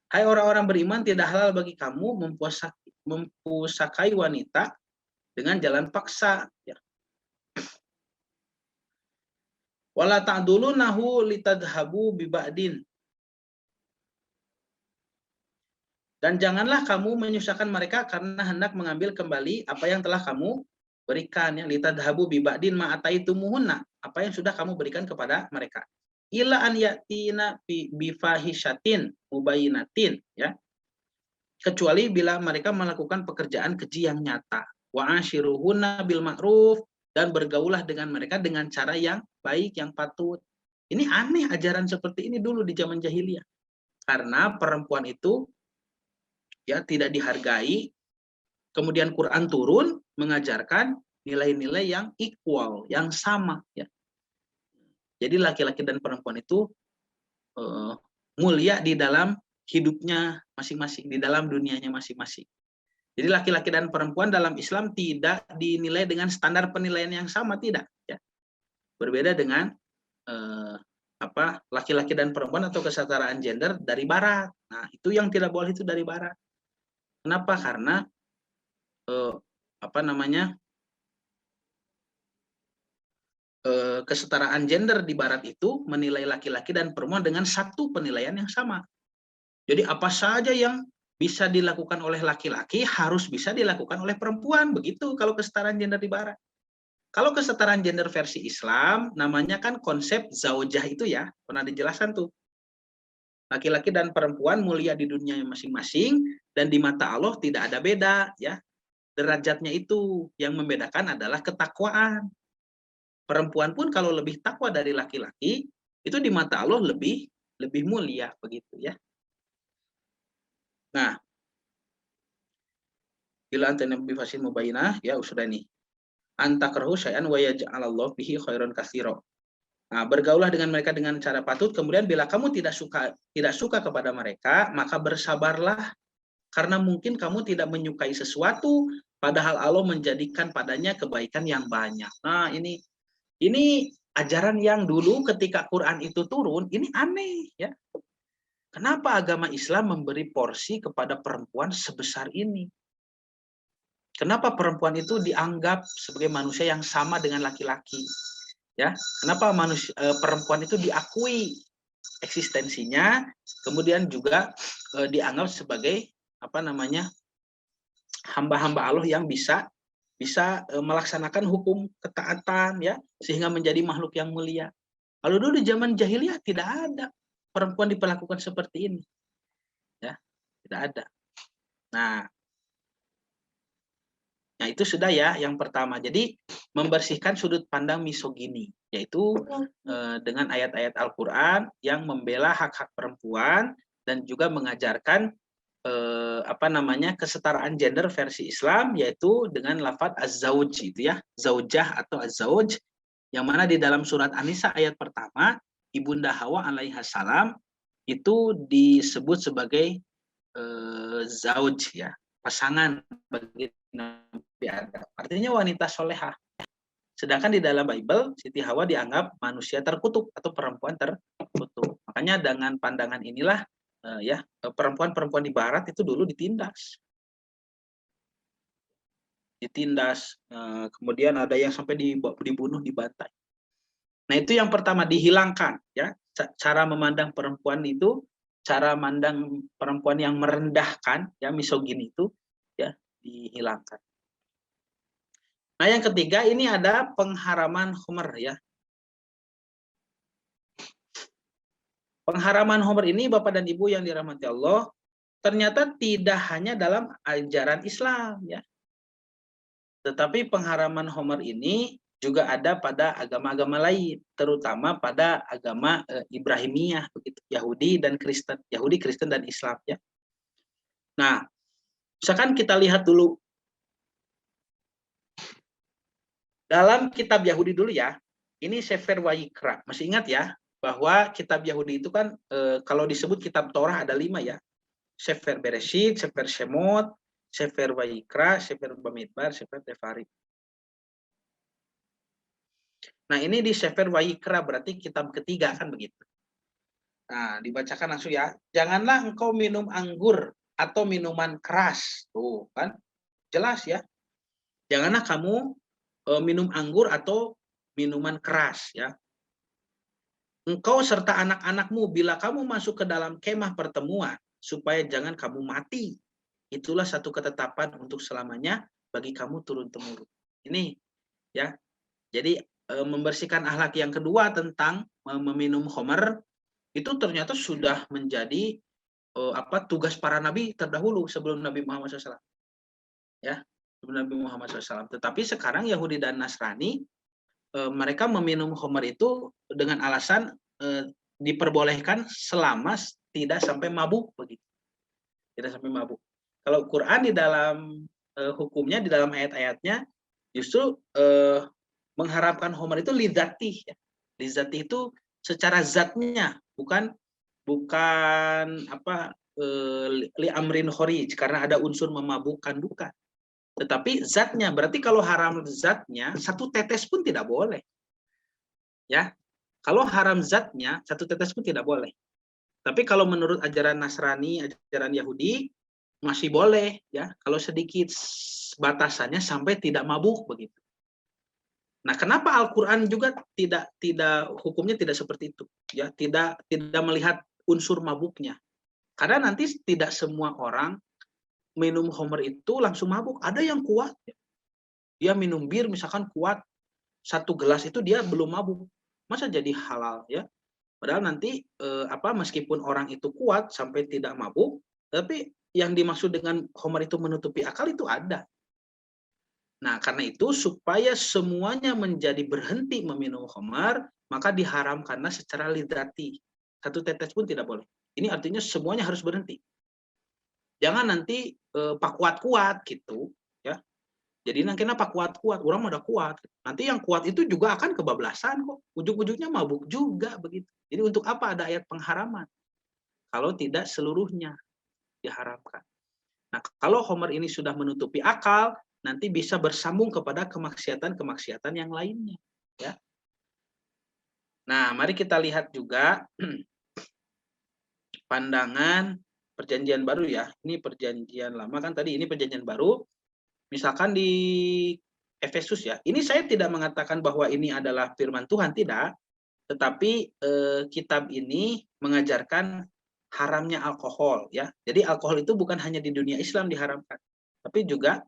Hai orang-orang beriman, tidak halal bagi kamu mempusakai wanita dengan jalan paksa ya. Wala ta'dulunahu litadhabu biba'din. Dan janganlah kamu menyusahkan mereka karena hendak mengambil kembali apa yang telah kamu berikan ya, litadhabu biba'din ma'ataitumuhunna, apa yang sudah kamu berikan kepada mereka. Ila an yatina bifahishatin mubayinatin ya. Kecuali bila mereka melakukan pekerjaan keji yang nyata. Wa ashiruhunna bil ma'ruf, dan bergaulah dengan mereka dengan cara yang baik, yang patut. Ini aneh ajaran seperti ini dulu di zaman jahiliyah. Karena perempuan itu ya tidak dihargai, kemudian Quran turun mengajarkan nilai-nilai yang equal, yang sama ya. Jadi laki-laki dan perempuan itu mulia di dalam hidupnya masing-masing, di dalam dunianya masing-masing. Jadi laki-laki dan perempuan dalam Islam tidak dinilai dengan standar penilaian yang sama, tidak ya. Berbeda dengan laki-laki dan perempuan atau kesetaraan gender dari barat. Nah, itu yang tidak boleh, itu dari barat. Kenapa? Karena kesetaraan gender di barat itu menilai laki-laki dan perempuan dengan satu penilaian yang sama. Jadi apa saja yang bisa dilakukan oleh laki-laki harus bisa dilakukan oleh perempuan. Begitu kalau kesetaraan gender di barat. Kalau kesetaraan gender versi Islam, namanya kan konsep zaujah itu ya, pernah dijelaskan tuh. Laki-laki dan perempuan mulia di dunia masing-masing, dan di mata Allah tidak ada beda ya. Derajatnya itu yang membedakan adalah ketakwaan. Perempuan pun kalau lebih takwa dari laki-laki, itu di mata Allah lebih mulia begitu ya. Nah, bila antena bifasin mubayinah ya sudah nih. Antakrahu syai'an wa yaj'alallahu bihi khairan katsira. Nah, bergaulah dengan mereka dengan cara patut, kemudian bila kamu tidak suka kepada mereka, maka bersabarlah karena mungkin kamu tidak menyukai sesuatu padahal Allah menjadikan padanya kebaikan yang banyak. Nah, ini ajaran yang dulu ketika Quran itu turun, ini aneh ya. Kenapa agama Islam memberi porsi kepada perempuan sebesar ini? Kenapa perempuan itu dianggap sebagai manusia yang sama dengan laki-laki? Ya, kenapa perempuan itu diakui eksistensinya, kemudian juga dianggap sebagai apa namanya hamba-hamba Allah yang bisa melaksanakan hukum ketaatan, ya, sehingga menjadi makhluk yang mulia. Kalau dulu di zaman jahiliyah tidak ada perempuan diperlakukan seperti ini, ya, tidak ada. Nah, itu sudah ya yang pertama. Jadi membersihkan sudut pandang misogini, yaitu dengan ayat-ayat Al-Qur'an yang membela hak-hak perempuan dan juga mengajarkan kesetaraan gender versi Islam, yaitu dengan lafadz az-zauj itu ya, zaujah atau az-zauj, yang mana di dalam surat An-Nisa ayat pertama Ibunda Hawa alaiha salam itu disebut sebagai zauj ya, pasangan bagi Nabi Adam. Artinya wanita solehah. Sedangkan di dalam Bible Siti Hawa dianggap manusia terkutuk atau perempuan terkutuk. Makanya dengan pandangan inilah perempuan-perempuan di barat itu dulu ditindas, kemudian ada yang sampai dibunuh, dibantai. Nah, itu yang pertama, dihilangkan ya cara memandang perempuan itu, cara memandang perempuan yang merendahkan ya, misogini itu ya dihilangkan. Nah, yang ketiga ini ada pengharaman khamr ya. Pengharaman khamr ini Bapak dan Ibu yang dirahmati Allah, ternyata tidak hanya dalam ajaran Islam ya. Tetapi pengharaman khamr ini juga ada pada agama-agama lain, terutama pada agama Ibrahimiyah begitu, Yahudi dan Kristen, Yahudi, Kristen dan Islam ya. Nah, misalkan kita lihat dulu dalam kitab Yahudi dulu ya. Ini Sefer Wayikra. Masih ingat ya bahwa kitab Yahudi itu kan kalau disebut kitab Torah ada 5 ya. Sefer Bereshit, Sefer Shemot, Sefer Wayikra, Sefer Bamidbar, Sefer Devarim. Nah, ini di Sefer Wayikra berarti kitab ketiga kan begitu. Nah, dibacakan langsung ya. Janganlah engkau minum anggur atau minuman keras. Tuh kan jelas ya. Janganlah kamu minum anggur atau minuman keras ya. Engkau serta anak-anakmu bila kamu masuk ke dalam kemah pertemuan, supaya jangan kamu mati. Itulah satu ketetapan untuk selamanya bagi kamu turun-temurun. Ini ya. Jadi membersihkan akhlak yang kedua tentang meminum khamr itu ternyata sudah menjadi tugas para nabi terdahulu sebelum Nabi Muhammad SAW. Ya, sebelum Nabi Muhammad SAW. Tetapi sekarang Yahudi dan Nasrani mereka meminum khamr itu dengan alasan diperbolehkan selama tidak sampai mabuk begitu. Tidak sampai mabuk. Kalau Quran di dalam hukumnya, di dalam ayat-ayatnya justru mengharapkan khamr itu lidzati ya. Lidzati itu secara zatnya, bukan li amrin kharij karena ada unsur memabukkan, bukan. Tetapi zatnya, berarti kalau haram zatnya, satu tetes pun tidak boleh. Ya, kalau haram zatnya, satu tetes pun tidak boleh. Tapi kalau menurut ajaran Nasrani, ajaran Yahudi, masih boleh. Ya, kalau sedikit batasannya sampai tidak mabuk begitu. Nah, kenapa Al-Quran juga tidak hukumnya tidak seperti itu? Ya, tidak melihat unsur mabuknya. Karena nanti tidak semua orang minum khamr itu langsung mabuk. Ada yang kuat. Dia minum bir misalkan kuat, 1 gelas itu dia belum mabuk. Masa jadi halal ya? Padahal nanti meskipun orang itu kuat sampai tidak mabuk, tapi yang dimaksud dengan khamr itu menutupi akal itu ada. Nah, karena itu supaya semuanya menjadi berhenti meminum khamr, maka diharamkanlah secara lidzati. 1 tetes pun tidak boleh. Ini artinya semuanya harus berhenti. Jangan nanti pak kuat-kuat gitu ya. Jadi nanti kenapa kuat-kuat, orang udah kuat. Nanti yang kuat itu juga akan kebablasan kok. Ujung-ujungnya mabuk juga begitu. Jadi untuk apa ada ayat pengharaman? Kalau tidak seluruhnya diharamkan. Nah, kalau khamr ini sudah menutupi akal, nanti bisa bersambung kepada kemaksiatan-kemaksiatan yang lainnya, ya. Nah, mari kita lihat juga pandangan perjanjian baru ya. Ini perjanjian lama kan tadi, ini perjanjian baru. Misalkan di Efesus ya. Ini saya tidak mengatakan bahwa ini adalah firman Tuhan, tidak. Tetapi kitab ini mengajarkan haramnya alkohol ya. Jadi alkohol itu bukan hanya di dunia Islam diharamkan, tapi juga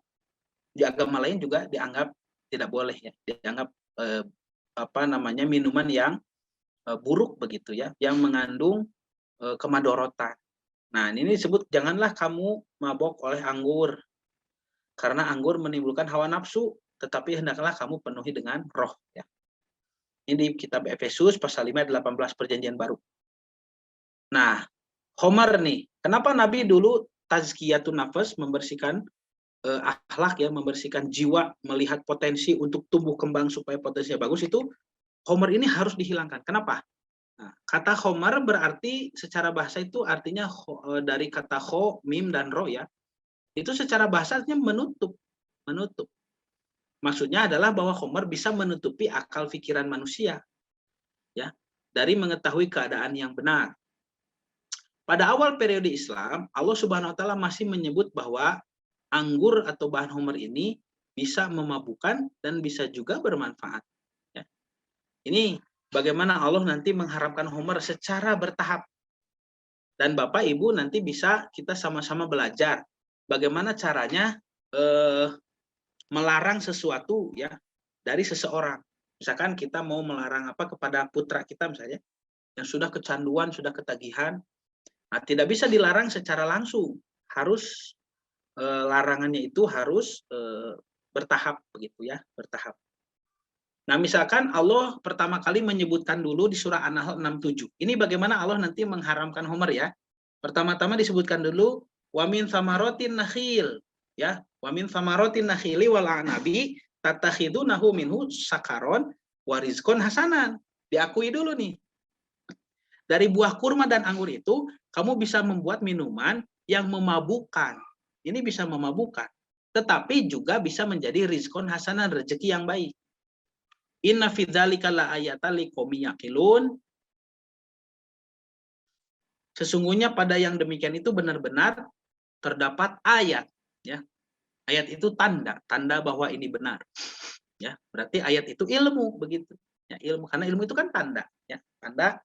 di agama lain juga dianggap tidak boleh ya. Dianggap minuman yang buruk begitu ya, yang mengandung kemadorotan. Nah, ini disebut janganlah kamu mabok oleh anggur, karena anggur menimbulkan hawa nafsu, tetapi hendaklah kamu penuhi dengan roh ya. Ini di kitab Efesus pasal 5 ayat 18 perjanjian baru. Nah, Homer nih, kenapa Nabi dulu tazkiyatun nafas, membersihkan akhlak ya, membersihkan jiwa, melihat potensi untuk tumbuh kembang supaya potensinya bagus, itu Homer ini harus dihilangkan. Kenapa? Nah, kata Homer berarti secara bahasa itu artinya dari kata ho, mim, dan ro ya. Itu secara bahasanya menutup. Menutup. Maksudnya adalah bahwa Homer bisa menutupi akal pikiran manusia ya, dari mengetahui keadaan yang benar. Pada awal periode Islam, Allah Subhanahu wa taala masih menyebut bahwa anggur atau bahan Homer ini bisa memabukkan dan bisa juga bermanfaat. Ya. Ini bagaimana Allah nanti mengharamkan Homer secara bertahap. Dan Bapak Ibu nanti bisa kita sama-sama belajar bagaimana caranya melarang sesuatu ya dari seseorang. Misalkan kita mau melarang apa kepada putra kita misalnya yang sudah kecanduan, sudah ketagihan. Nah, tidak bisa dilarang secara langsung. Harus larangannya itu harus bertahap begitu ya, bertahap. Nah, misalkan Allah pertama kali menyebutkan dulu di surah An-Nahl 67. Ini bagaimana Allah nanti mengharamkan Homer ya. Pertama-tama disebutkan dulu wamin samarotin nakhil ya, wamin samarotin nakhili wal anabi tattakhidunahu minhu sakaron warizkon hasanan. Diakui dulu nih. Dari buah kurma dan anggur itu kamu bisa membuat minuman yang memabukkan. Ini bisa memabukkan, tetapi juga bisa menjadi rizkon hasanan, rezeki yang baik. Inna fi dzalika laayatan liqaumin yaqilun. Sesungguhnya pada yang demikian itu benar-benar terdapat ayat ya. Ayat itu tanda bahwa ini benar. Ya, berarti ayat itu ilmu begitu. Ya, ilmu, karena ilmu itu kan tanda ya. Tanda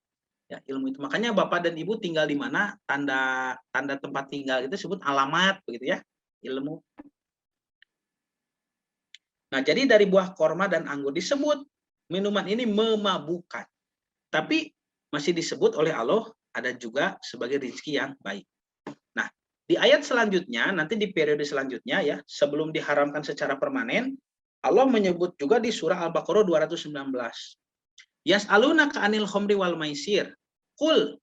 ya, ilmu itu. Makanya Bapak dan Ibu tinggal di mana, tanda tempat tinggal itu disebut alamat begitu ya. Ilmu. Nah, jadi dari buah korma dan anggur disebut minuman ini memabukkan. Tapi masih disebut oleh Allah ada juga sebagai rezeki yang baik. Nah, di ayat selanjutnya, nanti di periode selanjutnya ya, sebelum diharamkan secara permanen, Allah menyebut juga di surah Al-Baqarah 219. Yas'alunaka 'anil khamri wal maisir. Qul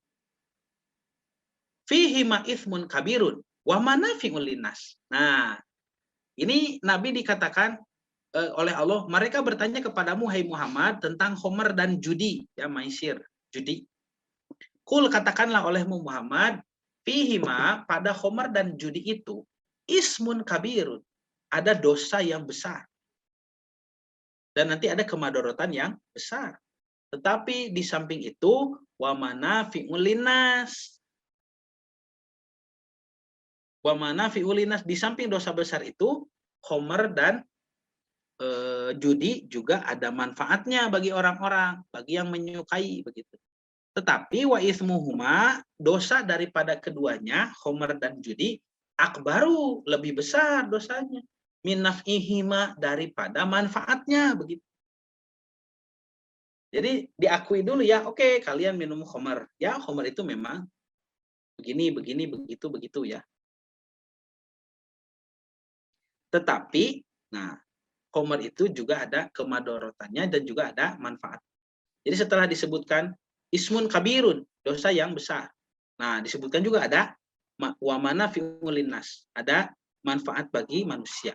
fihi ma itsmun kabirun wa manafi'un linnas. Nah, ini Nabi dikatakan oleh Allah, mereka bertanya kepadamu hai Muhammad tentang Homer dan judi, ya maisir, judi. Kul katakanlah olehmu Muhammad, fihima pada Homer dan judi itu ismun kabirun, ada dosa yang besar. Dan nanti ada kemadorotan yang besar. Tetapi di samping itu wa manafi'ul linnas. Wa manafi'ul linnas, di samping dosa besar itu Homer dan judi juga ada manfaatnya bagi orang-orang, bagi yang menyukai begitu. Tetapi wa ismuhuma, dosa daripada keduanya, Homer dan judi, akbaru, lebih besar dosanya. Min naf'ihima, daripada manfaatnya begitu. Jadi diakui dulu ya, oke, kalian minum Homer. Ya, Homer itu memang begini, begitu ya. Tetapi, nah, Homer itu juga ada kemadorotannya dan juga ada manfaat. Jadi setelah disebutkan ismun kabirun, dosa yang besar. Nah, disebutkan juga ada wa manafi'ul linnas, ada manfaat bagi manusia.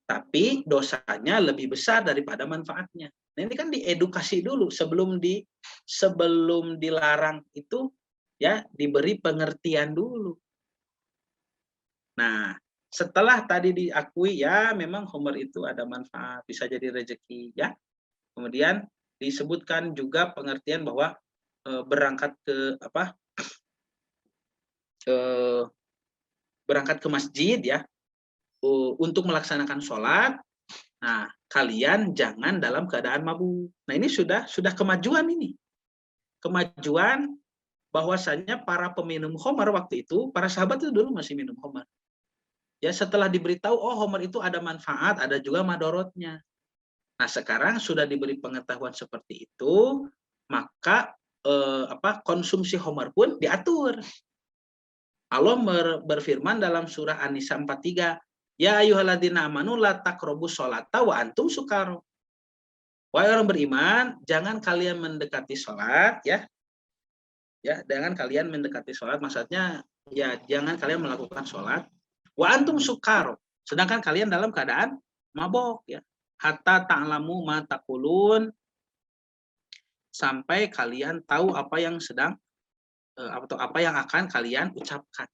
Tapi dosanya lebih besar daripada manfaatnya. Nah, ini kan diedukasi dulu sebelum dilarang itu ya, diberi pengertian dulu. Nah, setelah tadi diakui ya memang Homer itu ada manfaat, bisa jadi rezeki ya. Kemudian disebutkan juga pengertian bahwa berangkat ke eh, berangkat ke masjid ya, untuk melaksanakan sholat. Nah, kalian jangan dalam keadaan mabuk. Nah, ini sudah kemajuan ini. Kemajuan bahwasanya para peminum khamar waktu itu, para sahabat itu dulu masih minum khamar. Ya, setelah diberitahu, oh khamar itu ada manfaat, ada juga madorotnya. Nah, sekarang sudah diberi pengetahuan seperti itu, maka konsumsi khamar pun diatur. Allah berfirman dalam surah An-Nisa 43, ya ayyuhalladzina amanu la taqrabus sholata wa antum sukaro. Wahai orang beriman, jangan kalian mendekati sholat ya. Ya, jangan kalian mendekati sholat, maksudnya ya jangan kalian melakukan sholat wa antum sukaro, sedangkan kalian dalam keadaan mabok ya. Hatta ta'lamu ma taqulun, sampai kalian tahu apa yang sedang atau apa yang akan kalian ucapkan.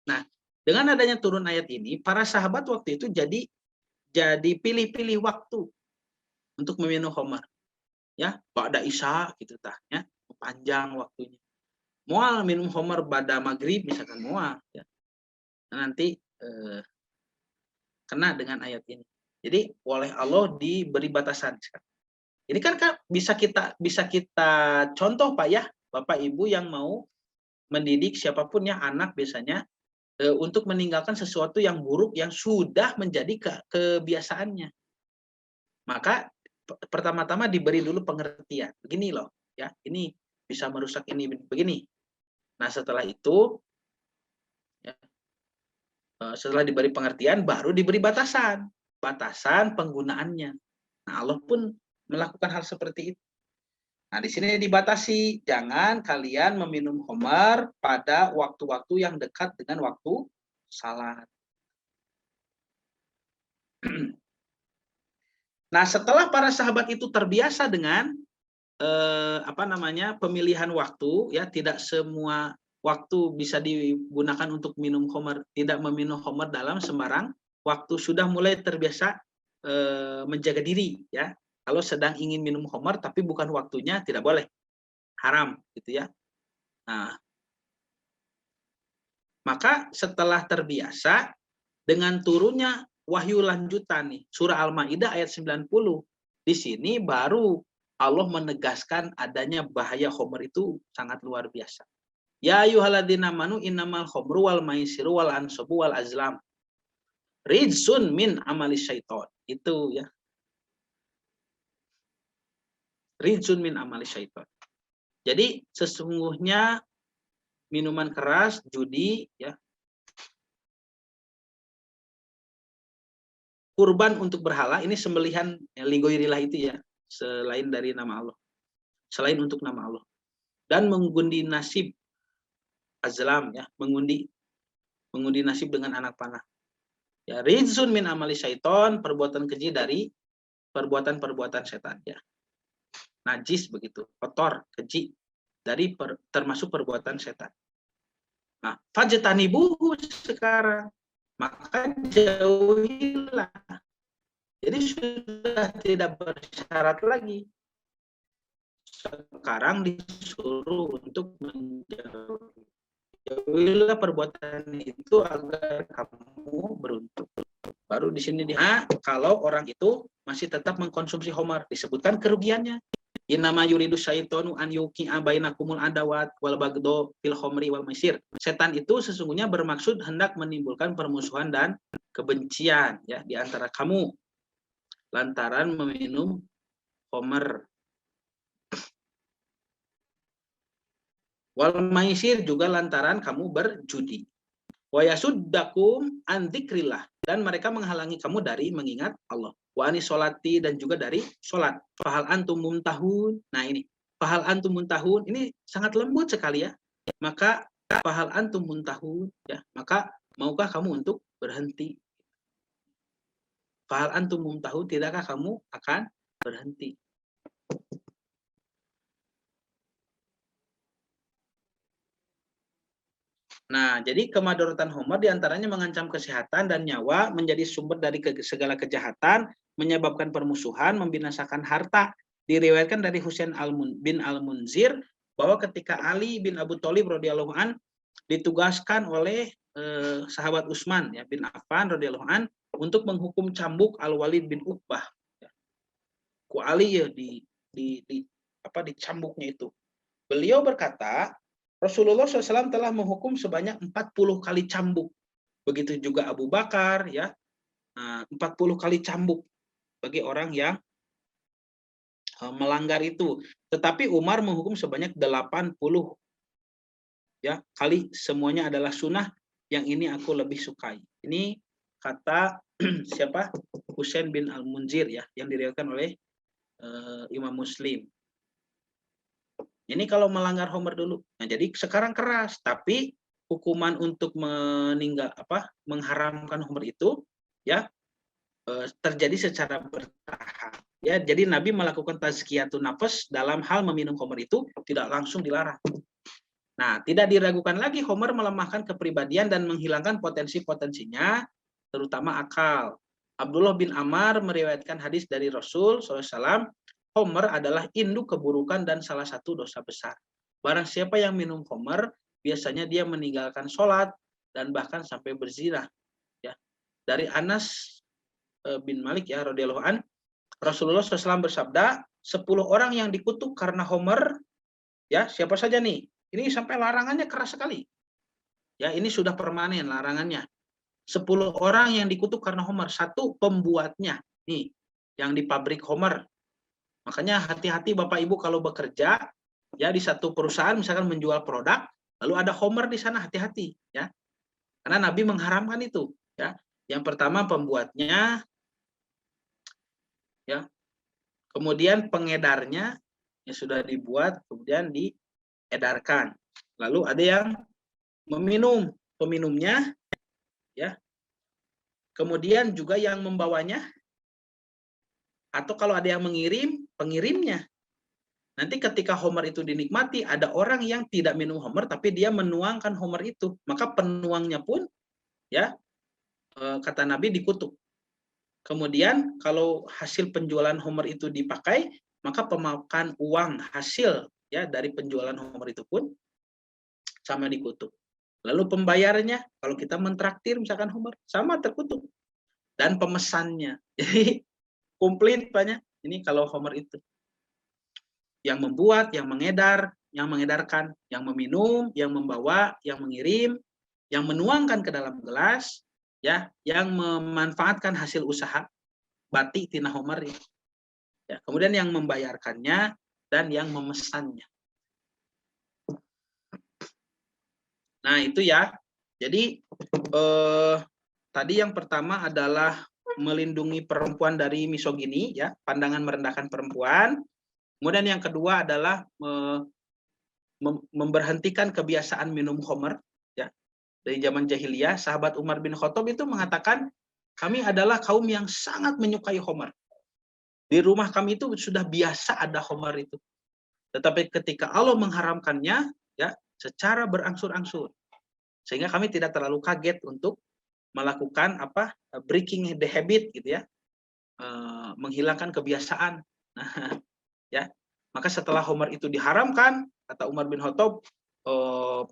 Nah, dengan adanya turun ayat ini, para sahabat waktu itu jadi pilih-pilih waktu untuk meminum khamar. Ya, ba'da isya gitu tah ya, panjang waktunya. Moal minum khamar pada maghrib misalkan moal ya. Nanti kena dengan ayat ini. Jadi oleh Allah diberi batasan. Ini kan bisa kita contoh Pak ya, Bapak Ibu yang mau mendidik siapapun ya, anak biasanya untuk meninggalkan sesuatu yang buruk yang sudah menjadi kebiasaannya. Maka pertama-tama diberi dulu pengertian. Begini loh, ya, ini bisa merusak ini begini. Nah, setelah itu ya, setelah diberi pengertian baru diberi batasan penggunaannya. Nah, Allah pun melakukan hal seperti itu. Nah, di sini dibatasi, jangan kalian meminum khamar pada waktu-waktu yang dekat dengan waktu salat. Nah, setelah para sahabat itu terbiasa dengan pemilihan waktu, ya, tidak semua waktu bisa digunakan untuk minum khamar, tidak meminum khamar dalam sembarang waktu, sudah mulai terbiasa menjaga diri, ya. Kalau sedang ingin minum khamar tapi bukan waktunya, tidak boleh, haram, gitu ya. Nah, maka setelah terbiasa dengan turunnya wahyu lanjutan nih, surah Al-Maidah ayat 90, di sini baru Allah menegaskan adanya bahaya khamr itu sangat luar biasa. Ya ayyuhalladzina amanu innamal khamru wal maisiru wal ansabu wal azlam rijsun min amali syaiton. Itu ya. Rijsun min amali syaiton. Jadi sesungguhnya minuman keras, judi ya, kurban untuk berhala, ini sembelihan ligoirilah itu ya, selain dari nama Allah, selain untuk nama Allah, dan mengundi nasib azlam ya, mengundi nasib dengan anak panah ya, rizun min amali syaiton, perbuatan keji dari perbuatan setan ya, najis begitu, kotor, keji dari termasuk perbuatan setan. Nah, fajtanibuhu sekarang, maka jauhilah. Jadi sudah tidak bersyarat lagi. Sekarang disuruh untuk menjauhilah perbuatan itu agar kamu beruntung. Baru di sini kalau orang itu masih tetap mengkonsumsi khamar, disebutkan kerugiannya. Innama yuridu syaitonu an yuqi'a bainakumul adawat wal bagdo fil khamri wal maisir. Setan itu sesungguhnya bermaksud hendak menimbulkan permusuhan dan kebencian ya di antara kamu lantaran meminum khamr. Wal maisir juga lantaran kamu berjudi. Wa yasuddakum an dzikrillah, dan mereka menghalangi kamu dari mengingat Allah. Wa anis sholati, dan juga dari sholat. Fahal antum muntahun. Nah ini, fahal antum muntahun ini sangat lembut sekali ya. Maka fahal antum muntahun ya, maka maukah kamu untuk berhenti? Fahal antum muntahun, tidakkah kamu akan berhenti? Nah, jadi kemadharatan khamr diantaranya mengancam kesehatan dan nyawa, menjadi sumber dari segala kejahatan, menyebabkan permusuhan, membinasakan harta. Diriwayatkan dari Husain bin Al-Munzir bahwa ketika Ali bin Abu Thalib radhiyallahu an ditugaskan oleh sahabat Utsman ya bin Affan radhiyallahu an untuk menghukum cambuk Al-Walid bin Uqbah. Ya. Ku Ali ya di apa dicambuknya itu. Beliau berkata, Rasulullah SAW telah menghukum sebanyak 40 kali cambuk. Begitu juga Abu Bakar ya. 40 kali cambuk bagi orang yang melanggar itu. Tetapi Umar menghukum sebanyak 80 ya kali, semuanya adalah sunnah, yang ini aku lebih sukai. Ini kata siapa? Husain bin Al-Munzir ya, yang diriwayatkan oleh Imam Muslim. Ini kalau melanggar Homer dulu. Nah, jadi sekarang keras, tapi hukuman untuk mengharamkan Homer itu ya terjadi secara bertahap. Ya, jadi Nabi melakukan tazkiyatun nafas dalam hal meminum Homer itu tidak langsung dilarang. Nah, tidak diragukan lagi Homer melemahkan kepribadian dan menghilangkan potensi-potensinya, terutama akal. Abdullah bin Amr meriwayatkan hadis dari Rasul SAW, Homer adalah induk keburukan dan salah satu dosa besar. Barang siapa yang minum Homer, biasanya dia meninggalkan sholat dan bahkan sampai berzina. Ya. Dari Anas bin Malik ya radhiyallahu an, Rasulullah SAW bersabda, 10 orang yang dikutuk karena Homer, ya siapa saja nih? Ini sampai larangannya keras sekali. Ya, ini sudah permanen larangannya. 10 orang yang dikutuk karena Homer. 1, pembuatnya. Nih, yang di pabrik Homer. Makanya hati-hati Bapak Ibu kalau bekerja ya di satu perusahaan misalkan menjual produk, lalu ada Homer di sana, hati-hati ya. Karena Nabi mengharamkan itu, ya. Yang pertama pembuatnya ya. Kemudian pengedarnya yang sudah dibuat kemudian diedarkan. Lalu ada yang meminum, peminumnya ya. Kemudian juga yang membawanya, atau kalau ada yang mengirim, pengirimnya. Nanti ketika Homer itu dinikmati, ada orang yang tidak minum Homer tapi dia menuangkan Homer itu, maka penuangnya pun ya kata Nabi dikutuk. Kemudian kalau hasil penjualan Homer itu dipakai, maka pemakan uang hasil ya dari penjualan Homer itu pun sama dikutuk. Lalu pembayarnya, kalau kita mentraktir misalkan Homer, sama terkutuk. Dan pemesannya. Jadi komplit banyak. Ini kalau Homer itu. Yang membuat, yang mengedar, yang mengedarkan, yang meminum, yang membawa, yang mengirim, yang menuangkan ke dalam gelas, ya, yang memanfaatkan hasil usaha batik tina Homer ya. Kemudian yang membayarkannya dan yang memesannya. Nah, itu ya. Jadi tadi yang pertama adalah melindungi perempuan dari misogini ya, pandangan merendahkan perempuan. Kemudian yang kedua adalah memberhentikan kebiasaan minum Homer ya. Dari zaman jahiliyah, sahabat Umar bin Khattab itu mengatakan, kami adalah kaum yang sangat menyukai Homer. Di rumah kami itu sudah biasa ada Homer itu. Tetapi ketika Allah mengharamkannya ya, secara berangsur-angsur. Sehingga kami tidak terlalu kaget untuk melakukan breaking the habit gitu ya. Menghilangkan kebiasaan. Nah, ya. Maka setelah Homer itu diharamkan, kata Umar bin Khattab,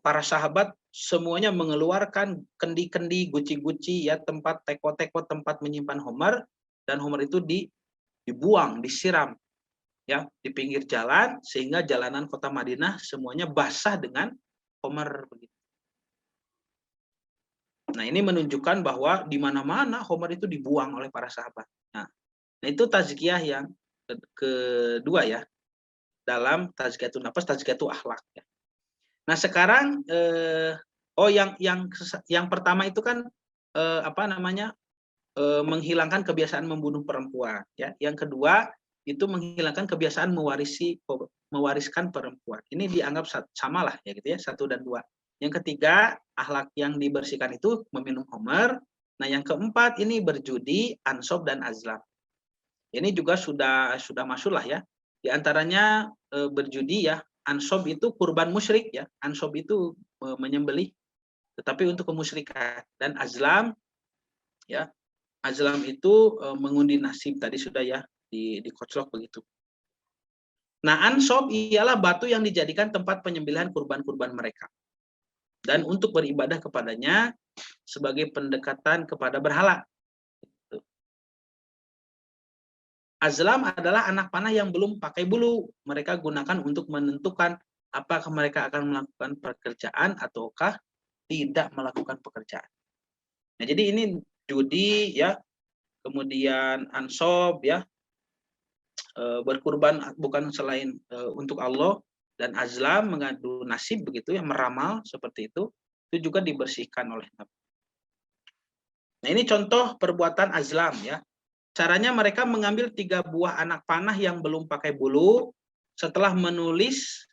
para sahabat semuanya mengeluarkan kendi-kendi, guci-guci ya, tempat teko-teko, tempat menyimpan Homer, dan Homer itu dibuang, disiram ya di pinggir jalan, sehingga jalanan kota Madinah semuanya basah dengan Homer begitu. Nah, ini menunjukkan bahwa di mana-mana Homer itu dibuang oleh para sahabat. Nah itu tazkiyah yang kedua ya, dalam tazkiyatun nafas, tazkiyatun akhlak ya. Nah, sekarang yang pertama itu kan menghilangkan kebiasaan membunuh perempuan ya. Yang kedua itu menghilangkan kebiasaan mewariskan perempuan. Ini dianggap sama lah ya gitu ya, 1 dan 2. Yang ketiga, akhlak yang dibersihkan itu meminum Homer. Nah, yang keempat ini berjudi, ansob dan azlam. Ini juga sudah masuk lah ya. Di antaranya berjudi ya, ansob itu kurban musyrik ya. Ansob itu menyembelih tetapi untuk kemusyrikan, dan azlam ya. Azlam itu mengundi nasib, tadi sudah ya dikoclok begitu. Nah, ansob ialah batu yang dijadikan tempat penyembelihan kurban-kurban mereka. dan untuk beribadah kepadanya sebagai pendekatan kepada berhala. Azlam adalah anak panah yang belum pakai bulu. Mereka gunakan untuk menentukan apakah mereka akan melakukan pekerjaan ataukah tidak melakukan pekerjaan. Nah, jadi ini judi ya, kemudian ansob ya, berkurban bukan selain untuk Allah, dan azlam mengadu nasib begitu ya, meramal seperti itu juga dibersihkan oleh Nabi. Nah, ini contoh perbuatan azlam ya. Caranya mereka mengambil 3 buah anak panah yang belum pakai bulu, setelah menulis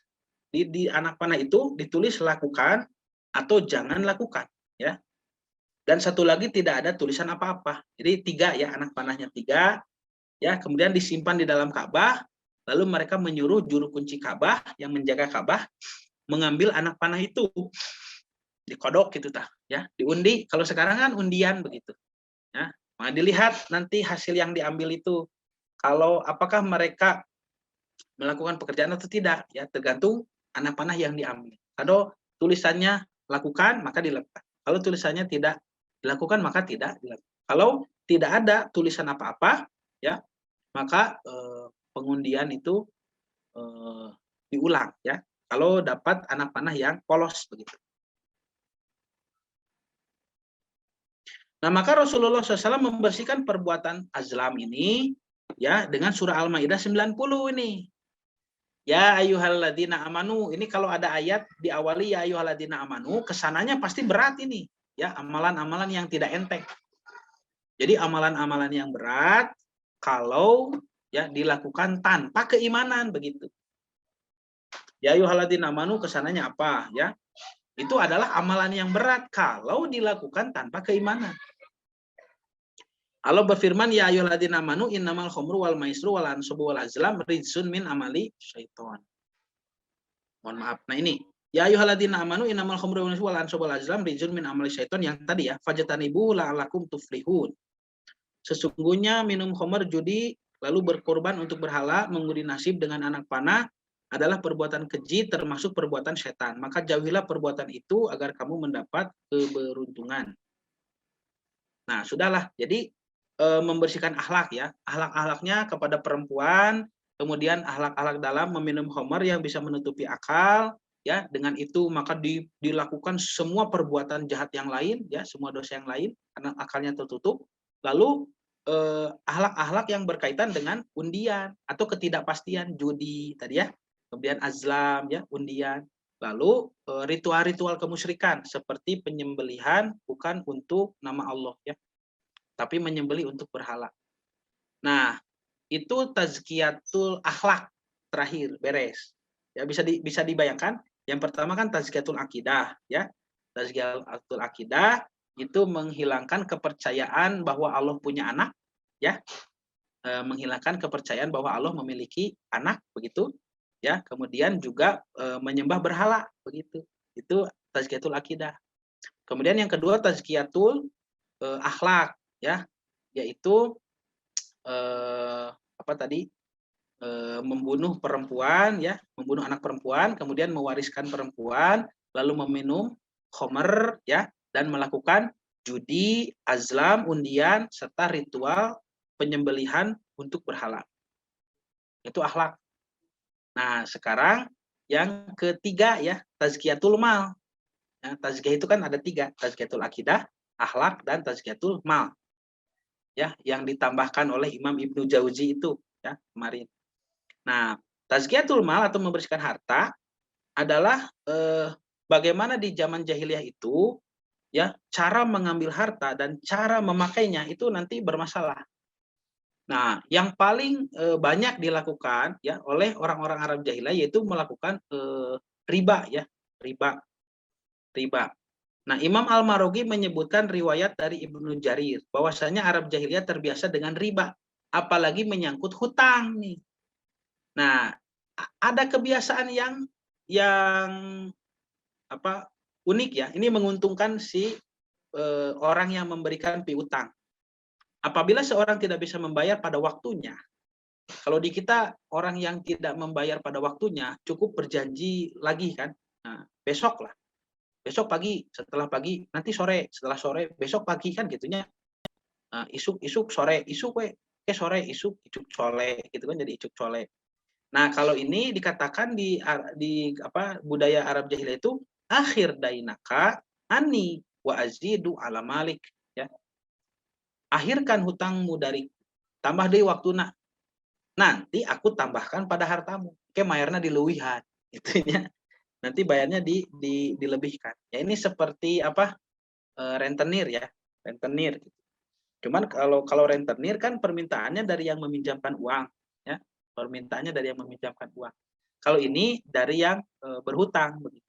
di anak panah itu ditulis lakukan atau jangan lakukan ya. Dan satu lagi tidak ada tulisan apa-apa. Jadi 3 ya, anak panahnya 3 ya, kemudian disimpan di dalam Ka'bah, lalu mereka menyuruh juru kunci Ka'bah yang menjaga Ka'bah mengambil anak panah itu, dikodok gitu tah ya, diundi. Kalau sekarang kan undian begitu ya. Nah, dilihat nanti hasil yang diambil itu, kalau apakah mereka melakukan pekerjaan atau tidak ya, tergantung anak panah yang diambil. Kalau tulisannya lakukan maka dilakukan, kalau tulisannya tidak dilakukan maka tidak dilakukan. Kalau tidak ada tulisan apa-apa ya, maka pengundian itu diulang ya, kalau dapat anak panah yang polos begitu. Nah, maka Rasulullah SAW membersihkan perbuatan azlam ini ya dengan surah Al-Maidah 90 ini. Ya ayyuhalladzina amanu, ini kalau ada ayat diawali ya ayyuhalladzina amanu, kesananya pasti berat ini. Ya, amalan-amalan yang tidak enteng. Jadi amalan-amalan yang berat kalau ya dilakukan tanpa keimanan begitu. Ya ayyuhalladzina amanu kesananya apa ya? Itu adalah amalan yang berat kalau dilakukan tanpa keimanan. Allah berfirman, ya ayyuhalladzina amanu innamal khamru wal maisru wal ansabu wal azlam rijsun min amali syaitan. Mohon maaf. Nah ini, ya ayyuhalladzina amanu innamal khamru wal maisru wal ansabu wal azlam rijsun min amali syaitan, yang tadi ya, fajtanibu la'allakum tuflihun. Sesungguhnya minum khamr, judi, lalu berkorban untuk berhala, mengundi nasib dengan anak panah adalah perbuatan keji termasuk perbuatan setan. Maka jauhilah perbuatan itu agar kamu mendapat keberuntungan. Nah, sudahlah. Jadi membersihkan akhlak ya. Akhlak-akhlaknya kepada perempuan, kemudian akhlak-akhlak dalam meminum khamr yang bisa menutupi akal ya. Dengan itu maka dilakukan semua perbuatan jahat yang lain ya, semua dosa yang lain karena akalnya tertutup. Lalu akhlak-akhlak yang berkaitan dengan undian atau ketidakpastian, judi tadi ya. Kemudian azlam ya, undian. Lalu ritual-ritual kemusyrikan seperti penyembelihan bukan untuk nama Allah ya, tapi menyembelih untuk berhala. Nah, itu tazkiyatul akhlak terakhir beres. Ya, bisa dibayangkan, yang pertama kan tazkiyatul akidah ya. Tazkiyatul akidah itu menghilangkan kepercayaan bahwa Allah punya anak ya. Menghilangkan kepercayaan bahwa Allah memiliki anak begitu ya, kemudian juga menyembah berhala begitu. Itu tazkiyatul akidah. Kemudian yang kedua tazkiyatul akhlak ya, yaitu apa tadi, membunuh perempuan ya, membunuh anak perempuan, kemudian mewariskan perempuan, lalu meminum khamr ya, dan melakukan judi, azlam, undian, serta ritual penyembelihan untuk berhala. Itu akhlak. Nah, sekarang yang ketiga ya, tazkiyatul mal. Ya, tazkiyah itu kan ada 3, tazkiyatul akidah, akhlak, dan tazkiyatul mal. Ya, yang ditambahkan oleh Imam Ibnu Jauzi itu ya kemarin. Nah, tazkiyatul mal atau membersihkan harta adalah bagaimana di zaman jahiliyah itu ya, cara mengambil harta dan cara memakainya itu nanti bermasalah. Nah, yang paling banyak dilakukan ya oleh orang-orang Arab jahiliyah yaitu melakukan riba ya, riba. Nah, Imam Al-Marughi menyebutkan riwayat dari Ibnu Jarir bahwasanya Arab jahiliyah terbiasa dengan riba, apalagi menyangkut hutang nih. Nah, ada kebiasaan yang apa unik ya. Ini menguntungkan si orang yang memberikan piutang. Apabila seorang tidak bisa membayar pada waktunya, kalau di kita orang yang tidak membayar pada waktunya cukup berjanji lagi kan, nah, besok lah. besok pagi, setelah pagi, nanti sore, setelah sore, besok pagi kan gitunya. Isuk sore, isuk ke sore, isuk sole gitu kan jadi isuk sole. Nah, kalau ini dikatakan di apa budaya Arab jahiliyah itu akhir dainaka ani wa azidu ala malik, ya. Akhirkan hutangmu dari tambah deui waktuna. Nanti aku tambahkan pada hartamu. Ke mayarna dileuwihan gitu ya. Nanti bayarnya dilebihkan. Ya ini seperti apa? Rentenir ya, rentenir. Cuman kalau rentenir kan permintaannya dari yang meminjamkan uang, ya. Permintaannya dari yang meminjamkan uang. Kalau ini dari yang berhutang begitu.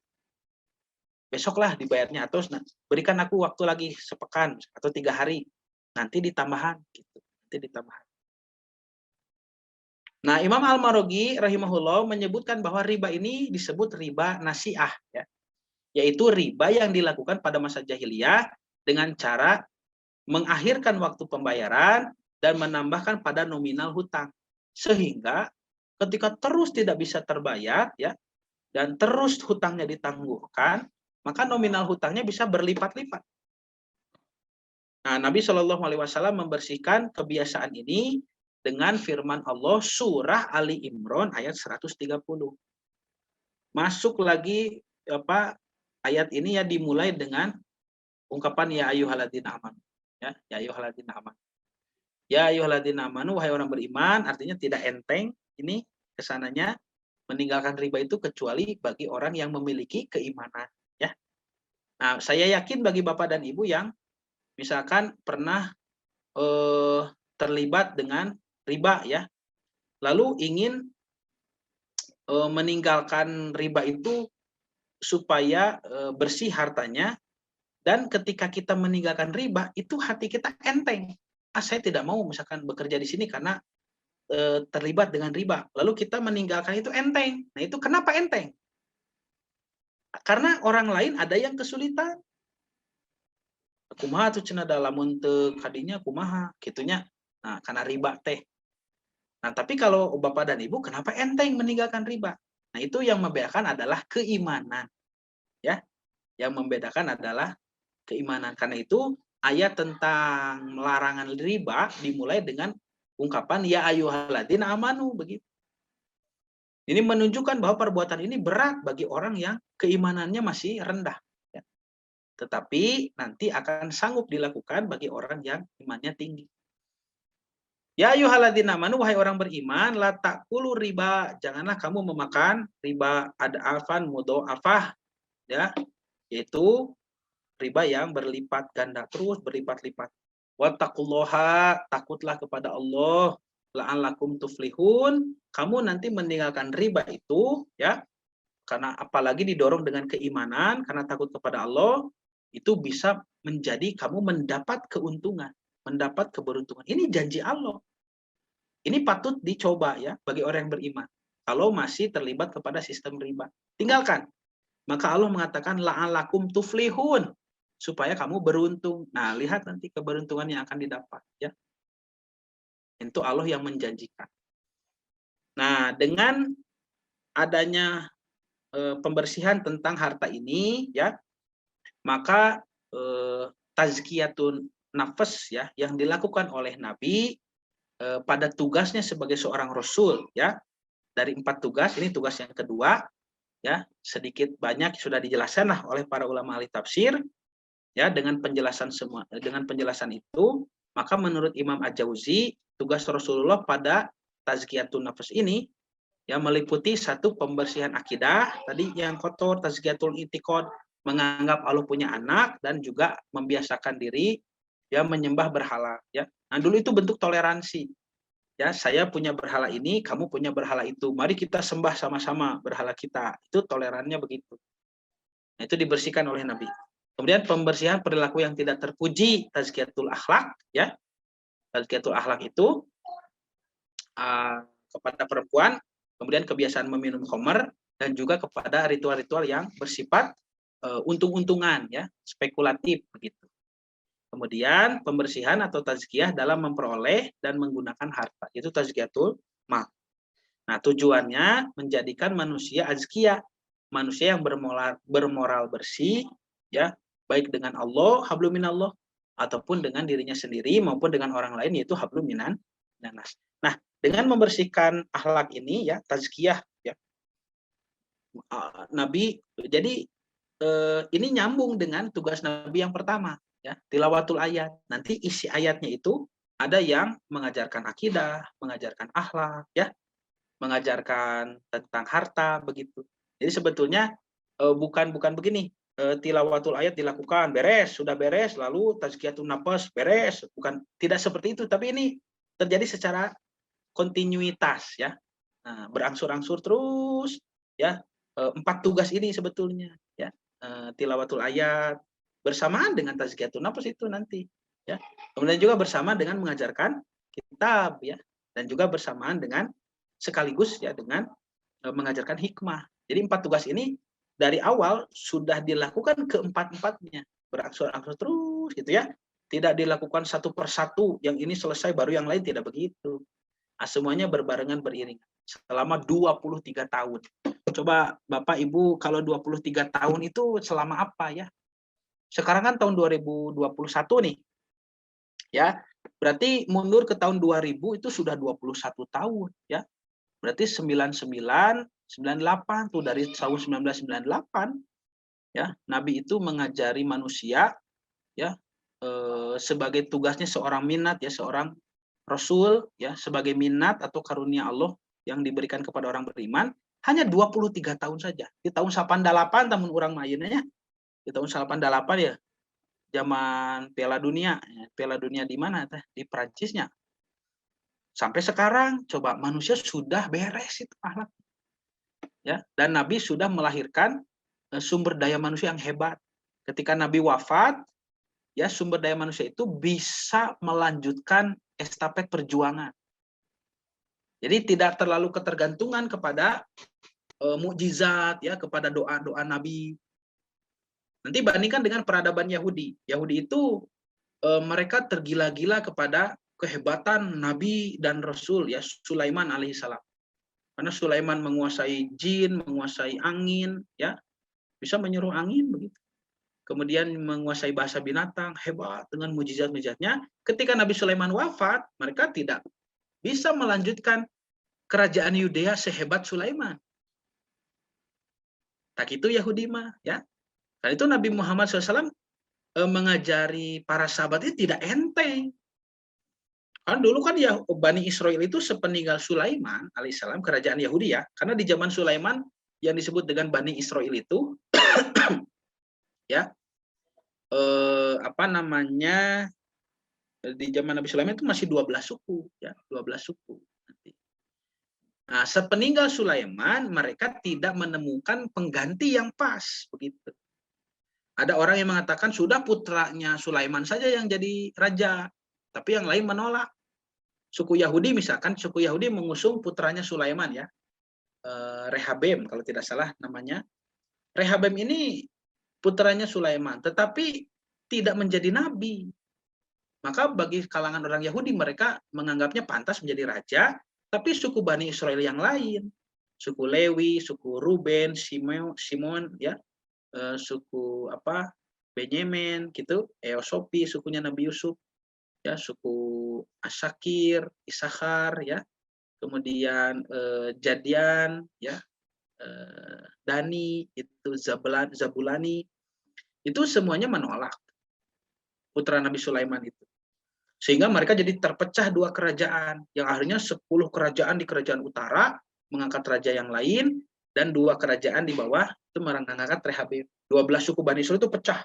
Besoklah dibayarnya atau berikan aku waktu lagi sepekan atau 3 hari. Nanti ditambahan gitu. Nanti ditambahan. Nah, Imam Al-Maraghi rahimahullah menyebutkan bahwa riba ini disebut riba nasiah, ya. Yaitu riba yang dilakukan pada masa jahiliyah dengan cara mengakhirkan waktu pembayaran dan menambahkan pada nominal hutang. Sehingga ketika terus tidak bisa terbayar, ya, dan terus hutangnya ditangguhkan, maka nominal hutangnya bisa berlipat-lipat. Nah, Nabi Shallallahu Alaihi Wasallam membersihkan kebiasaan ini dengan firman Allah surah Ali Imran ayat 130. Masuk lagi apa ayat ini ya dimulai dengan ungkapan ya ayyuhalladzina amanu. Ya ayyuhalladzina amanu. Ya ayyuhalladzina amanu, wahai orang beriman, artinya tidak enteng ini kesananya meninggalkan riba itu kecuali bagi orang yang memiliki keimanan, ya. Nah, saya yakin bagi Bapak dan Ibu yang misalkan pernah terlibat dengan riba, ya, lalu ingin meninggalkan riba itu supaya bersih hartanya, dan ketika kita meninggalkan riba itu hati kita enteng. Saya tidak mau misalkan bekerja di sini karena terlibat dengan riba. Lalu kita meninggalkan itu enteng. Nah, itu kenapa enteng? Karena orang lain ada yang kesulitan. Kumaha tuh cenah da lamun teu kadinya kumaha gitunya. Nah, karena riba teh. Nah, tapi kalau Bapak dan Ibu kenapa enteng meninggalkan riba? Nah, itu yang membedakan adalah keimanan. Ya. Yang membedakan adalah keimanan. Karena itu ayat tentang larangan riba dimulai dengan ungkapan ya ayyuhalladzina amanu begitu. Ini menunjukkan bahwa perbuatan ini berat bagi orang yang keimanannya masih rendah. Ya. Tetapi nanti akan sanggup dilakukan bagi orang yang imannya tinggi. Ya ayyuhalladzina amanu, wahai orang beriman, la ta'kulu riba, janganlah kamu memakan riba ad'afan mudha'afah, ya, yaitu riba yang berlipat ganda terus berlipat-lipat. Wattaqullaha, takutlah kepada Allah, la'allakum tuflihun, kamu nanti meninggalkan riba itu, ya, karena apalagi didorong dengan keimanan, karena takut kepada Allah, itu bisa menjadi kamu mendapat keuntungan, mendapat keberuntungan. Ini janji Allah. Ini patut dicoba ya bagi orang yang beriman. Kalau masih terlibat kepada sistem riba, tinggalkan. Maka Allah mengatakan la'allakum tuflihun, supaya kamu beruntung. Nah, lihat nanti keberuntungan yang akan didapat, ya. Itu Allah yang menjanjikan. Nah, dengan adanya pembersihan tentang harta ini, ya, maka tazkiyatun nafas, ya, yang dilakukan oleh Nabi pada tugasnya sebagai seorang Rasul, ya, dari 4 tugas, ini tugas yang kedua, ya, sedikit banyak sudah dijelaskan lah oleh para ulama ahli tafsir, ya, dengan penjelasan itu, maka menurut Imam Al-Jauzi tugas Rasulullah pada tazkiyatun nafas ini, ya, meliputi satu pembersihan akidah tadi yang kotor, tazkiyatul i'tiqad, menganggap Allah punya anak, dan juga membiasakan diri ya menyembah berhala, ya. Nah, dulu itu bentuk toleransi. Ya, saya punya berhala ini, kamu punya berhala itu. Mari kita sembah sama-sama berhala kita. Itu tolerannya begitu. Nah, itu dibersihkan oleh Nabi. Kemudian pembersihan perilaku yang tidak terpuji, tazkiyatul akhlak, ya. Tazkiyatul akhlak itu kepada perempuan, kemudian kebiasaan meminum khamr, dan juga kepada ritual-ritual yang bersifat untung-untungan, ya, spekulatif begitu. Kemudian pembersihan atau tazkiyah dalam memperoleh dan menggunakan harta, itu tazkiyatul mal. Nah, tujuannya menjadikan manusia azkiyah, manusia yang bermoral bersih ya, baik dengan Allah, hablum minallah, ataupun dengan dirinya sendiri maupun dengan orang lain, yaitu hablum minannas. Nah, dengan membersihkan akhlak ini ya, tazkiyah ya, Nabi jadi ini nyambung dengan tugas Nabi yang pertama ya, tilawatul ayat. Nanti isi ayatnya itu ada yang mengajarkan akidah, mengajarkan akhlak ya, mengajarkan tentang harta begitu. Jadi sebetulnya bukan begini, tilawatul ayat dilakukan beres, sudah beres lalu tazkiyatun nafas beres, bukan, tidak seperti itu, tapi ini terjadi secara kontinuitas ya. Nah, berangsur-angsur terus ya, 4 tugas ini sebetulnya ya. Tilawatul ayat bersamaan dengan tazkiyatun nafas itu nanti ya. Kemudian juga bersama dengan mengajarkan kitab ya, dan juga bersamaan dengan sekaligus ya dengan mengajarkan hikmah. Jadi 4 tugas ini dari awal sudah dilakukan keempat-empatnya, berangsur-angsur terus gitu ya. Tidak dilakukan satu persatu, yang ini selesai baru yang lain, tidak begitu. Semuanya berbarengan beriringan selama 23 tahun. Coba Bapak Ibu, kalau 23 tahun itu selama apa ya? Sekarang kan tahun 2021 nih. Ya. Berarti mundur ke tahun 2000 itu sudah 21 tahun ya. Berarti 99, 98 tuh, dari tahun 1998 ya, Nabi itu mengajari manusia ya, sebagai tugasnya seorang minat ya, seorang rasul ya, sebagai minat atau karunia Allah yang diberikan kepada orang beriman hanya 23 tahun saja. Di tahun 88 tahun orang mayunnya, di tahun 88 ya, zaman Piala Dunia. Piala Dunia di mana teh? Di Prancisnya. Sampai sekarang coba manusia sudah beres itu akhlak ya, dan Nabi sudah melahirkan sumber daya manusia yang hebat. Ketika Nabi wafat ya, sumber daya manusia itu bisa melanjutkan estafet perjuangan. Jadi tidak terlalu ketergantungan kepada mukjizat ya, kepada doa-doa Nabi. Nanti bandingkan dengan peradaban Yahudi. Yahudi itu mereka tergila-gila kepada kehebatan Nabi dan Rasul ya, Sulaiman alaihissalam. Karena Sulaiman menguasai jin, menguasai angin ya, bisa menyuruh angin begitu. Kemudian menguasai bahasa binatang, hebat dengan mujizat-mujizatnya. Ketika Nabi Sulaiman wafat, mereka tidak bisa melanjutkan kerajaan Yudea sehebat Sulaiman. Tak itu Yahudi mah ya. Dan itu Nabi Muhammad SAW mengajari para sahabat itu tidak enteng. Kan dulu kan ya, Bani Israel itu sepeninggal Sulaiman alaihissalam, kerajaan Yahudi ya, karena di zaman Sulaiman yang disebut dengan Bani Israel itu ya, apa namanya, di zaman Nabi Sulaiman itu masih 12 suku ya, 12 suku nanti. Nah, sepeninggal Sulaiman mereka tidak menemukan pengganti yang pas begitu. Ada orang yang mengatakan sudah putranya Sulaiman saja yang jadi raja, tapi yang lain menolak. Suku Yahudi misalkan, suku Yahudi mengusung putranya Sulaiman ya, Rehabem kalau tidak salah namanya. Rehabem ini putranya Sulaiman, tetapi tidak menjadi nabi. Maka bagi kalangan orang Yahudi mereka menganggapnya pantas menjadi raja, tapi suku Bani Israel yang lain, suku Lewi, suku Ruben, Simon ya, suku apa, Benyamin gitu, Eosopi sukunya Nabi Yusuf ya, suku Asakir, Isakhar ya, kemudian Jadian ya, Dani itu, Zabulani itu semuanya menolak putra Nabi Sulaiman itu, sehingga mereka jadi terpecah 2 kerajaan, yang akhirnya 10 kerajaan di kerajaan utara mengangkat raja yang lain, dan 2 kerajaan di bawah itu mengangkat Rehabim. 12 suku Bani Israil itu pecah.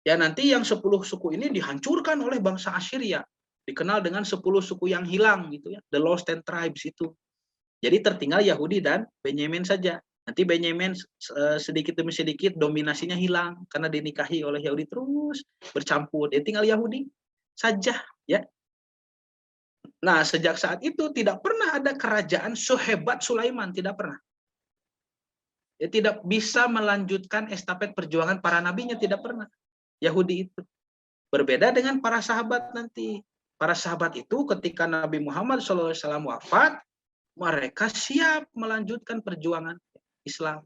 Ya nanti yang 10 suku ini dihancurkan oleh bangsa Assyria, dikenal dengan 10 suku yang hilang gitu ya, the lost 10 tribes itu. Jadi tertinggal Yahudi dan Benyamin saja. Nanti Benyamin sedikit demi sedikit dominasinya hilang karena dinikahi oleh Yahudi terus bercampur. Dia tinggal Yahudi saja ya. Nah, sejak saat itu tidak pernah ada kerajaan sehebat Sulaiman, tidak pernah. Dia tidak bisa melanjutkan estafet perjuangan para nabinya, tidak pernah. Yahudi itu berbeda dengan para sahabat nanti. Para sahabat itu ketika Nabi Muhammad SAW wafat, mereka siap melanjutkan perjuangan Islam.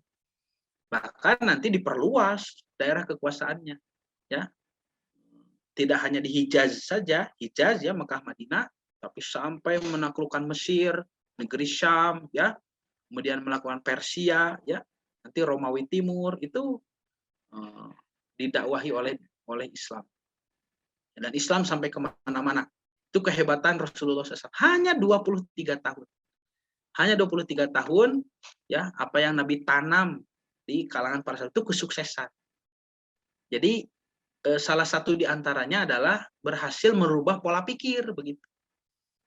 Bahkan nanti diperluas daerah kekuasaannya, ya. Tidak hanya di Hijaz saja, Hijaz ya Mekah Madinah, tapi sampai menaklukkan Mesir, negeri Syam, ya, kemudian melakukan Persia, ya, nanti Romawi Timur itu didakwahi oleh Islam. Dan Islam sampai kemana-mana. Itu kehebatan Rasulullah SAW. Hanya 23 tahun. Hanya 23 tahun, ya, apa yang Nabi tanam di kalangan para sahabat itu kesuksesan. Jadi salah satu di antaranya adalah berhasil merubah pola pikir begitu.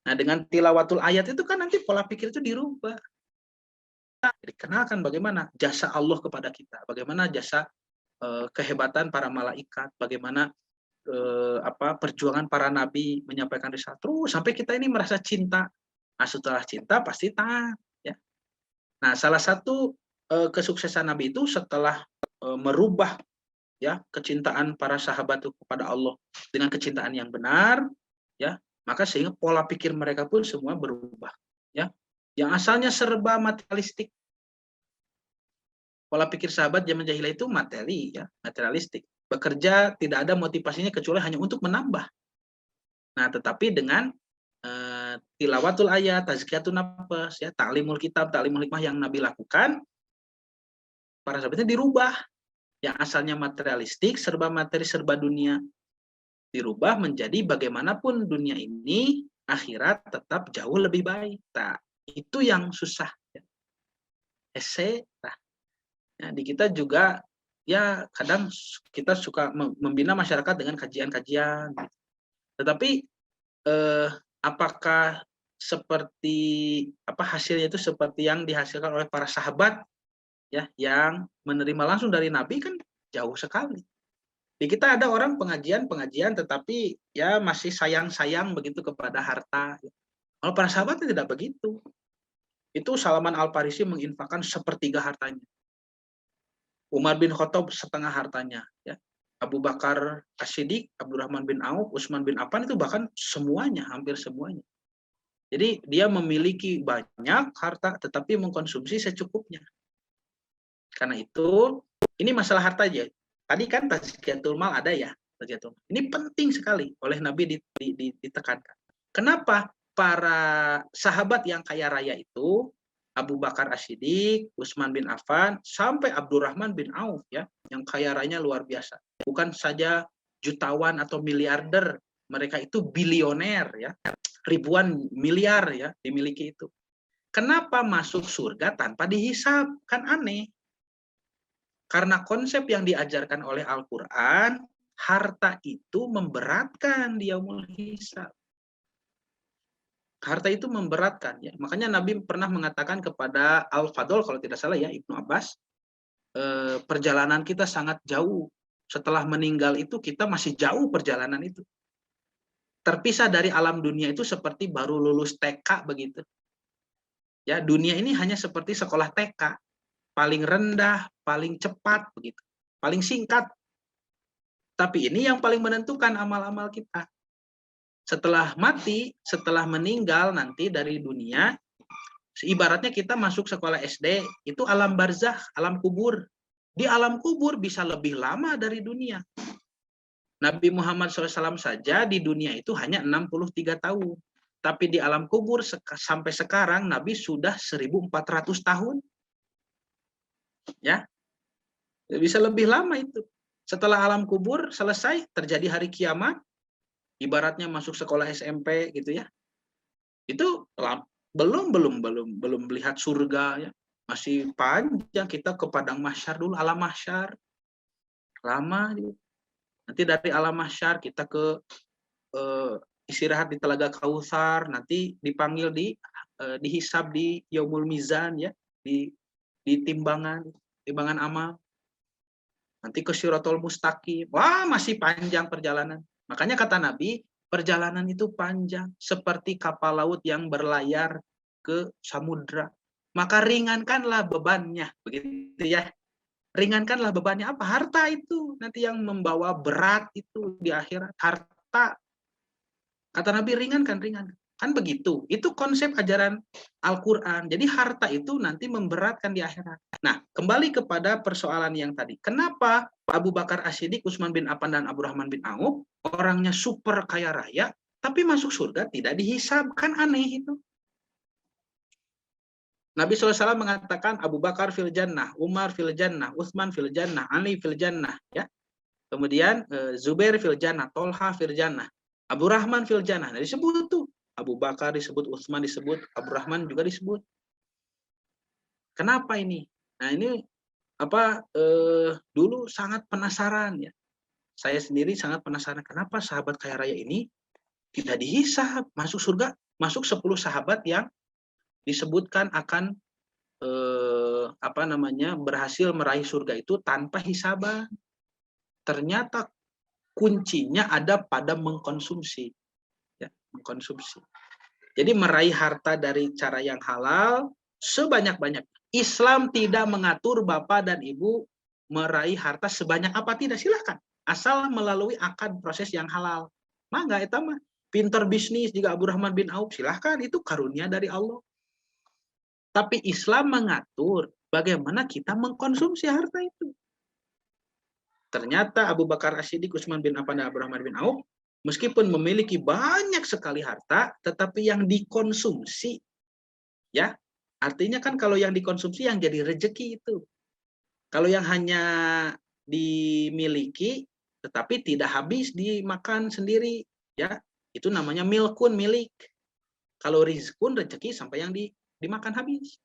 Nah, dengan tilawatul ayat itu kan nanti pola pikir itu dirubah. Dikenalkan bagaimana jasa Allah kepada kita, bagaimana jasa kehebatan para malaikat, bagaimana perjuangan para nabi menyampaikan risalah terus sampai kita ini merasa cinta. Nah, setelah cinta pasti taat, ya. Nah, salah satu kesuksesan Nabi itu setelah merubah, ya, kecintaan para sahabat itu kepada Allah dengan kecintaan yang benar, ya, maka sehingga pola pikir mereka pun semua berubah, ya. Yang asalnya serba materialistik. Pola pikir sahabat zaman jahiliyah itu materi, ya, materialistik. Bekerja tidak ada motivasinya kecuali hanya untuk menambah. Nah, tetapi dengan tilawatul ayat, tazkiyatun nafas, ya, ta'limul kitab, ta'limul hikmah yang Nabi lakukan, para sahabatnya dirubah. Yang asalnya materialistik, serba materi, serba dunia, dirubah menjadi bagaimanapun dunia ini, akhirat tetap jauh lebih baik. Nah, itu yang susah. Nah, di kita juga, ya, kadang kita suka membina masyarakat dengan kajian-kajian. Tetapi apakah seperti hasilnya itu seperti yang dihasilkan oleh para sahabat, ya, yang menerima langsung dari Nabi? Kan jauh sekali. Di kita ada orang pengajian tetapi ya masih sayang begitu kepada harta. Kalau para sahabat tidak begitu. Itu Salman Al-Farisi menginfakkan sepertiga hartanya. Umar bin Khattab setengah hartanya, ya. Abu Bakar As-Siddiq, Abdurrahman bin Auf, Utsman bin Affan itu bahkan semuanya, hampir semuanya. Jadi dia memiliki banyak harta tetapi mengkonsumsi secukupnya. Karena itu, ini masalah harta aja. Tadi kan tazkiyatul mal ada, ya, tazkiyatul mal. Ini penting sekali oleh Nabi ditekankan. Kenapa para sahabat yang kaya raya itu, Abu Bakar As-Siddiq, Utsman bin Affan, sampai Abdurrahman bin Auf, ya, yang kaya rayanya luar biasa. Bukan saja jutawan atau miliarder, mereka itu bilioner, ya, ribuan miliar, ya, dimiliki itu. Kenapa masuk surga tanpa dihisab? Kan aneh. Karena konsep yang diajarkan oleh Al-Quran, harta itu memberatkan di yaumul hisab. Harta itu memberatkan, ya. Makanya Nabi pernah mengatakan kepada Al-Fadl, kalau tidak salah, ya, Ibnu Abbas, perjalanan kita sangat jauh. Setelah meninggal itu kita masih jauh perjalanan itu. Terpisah dari alam dunia itu seperti baru lulus TK begitu. Ya, dunia ini hanya seperti sekolah TK, paling rendah, paling cepat begitu, paling singkat. Tapi ini yang paling menentukan amal-amal kita. Setelah mati, setelah meninggal nanti dari dunia, ibaratnya kita masuk sekolah SD, itu alam barzakh, alam kubur. Di alam kubur bisa lebih lama dari dunia. Nabi Muhammad SAW saja di dunia itu hanya 63 tahun. Tapi di alam kubur sampai sekarang Nabi sudah 1400 tahun. Ya, bisa lebih lama itu. Setelah alam kubur selesai, terjadi hari kiamat, ibaratnya masuk sekolah SMP gitu, ya. Itu belum melihat surga, ya. Masih panjang kita ke padang mahsyar dulu, alam mahsyar. Lama gitu. Nanti dari alam mahsyar kita ke istirahat di Telaga Kautsar, nanti dipanggil dihisab di Yaumul Mizan, ya, di timbangan amal. Nanti ke Shirathul Mustaqim. Wah, masih panjang perjalanan. Makanya kata Nabi, perjalanan itu panjang, seperti kapal laut yang berlayar ke samudra. Maka ringankanlah bebannya, begitu, ya. Ringankanlah bebannya. Apa? Harta itu nanti yang membawa berat itu di akhirat. Harta. Kata Nabi, ringankan. Kan begitu. Itu konsep ajaran Al-Quran. Jadi harta itu nanti memberatkan di akhirat. Nah, kembali kepada persoalan yang tadi. Kenapa Abu Bakar As-Siddiq, Utsman bin Affan, dan Abdurrahman bin Auf orangnya super kaya raya, tapi masuk surga tidak dihisab? Kan aneh itu. Nabi SAW mengatakan Abu Bakar fil jannah, Umar fil jannah, Utsman fil jannah, Ali fil jannah. Ya. Kemudian Zubair fil jannah, Tolha fil jannah, Abu Rahman fil jannah. Nah, disebut tuh. Abu Bakar disebut, Utsman disebut, Abdurrahman juga disebut. Kenapa ini? Nah, ini dulu sangat penasaran ya. Saya sendiri sangat penasaran kenapa sahabat kaya raya ini tidak dihisab, masuk surga, masuk 10 sahabat yang disebutkan akan berhasil meraih surga itu tanpa hisaban. Ternyata kuncinya ada pada mengkonsumsi. Ya, mengkonsumsi. Jadi meraih harta dari cara yang halal sebanyak-banyak. Islam tidak mengatur bapak dan ibu meraih harta sebanyak apa, tidak, silakan. Asal melalui akad proses yang halal. Mangga eta mah. Pinter bisnis juga Abdurrahman bin Auf, silahkan, itu karunia dari Allah. Tapi Islam mengatur bagaimana kita mengkonsumsi harta itu. Ternyata Abu Bakar As-Siddiq, Utsman bin Affan, dan Abdurrahman bin Auf meskipun memiliki banyak sekali harta, tetapi yang dikonsumsi, ya, artinya kan kalau yang dikonsumsi yang jadi rezeki itu. Kalau yang hanya dimiliki, tetapi tidak habis dimakan sendiri, ya, itu namanya milkun, milik. Kalau rizkun, rezeki sampai yang dimakan habis.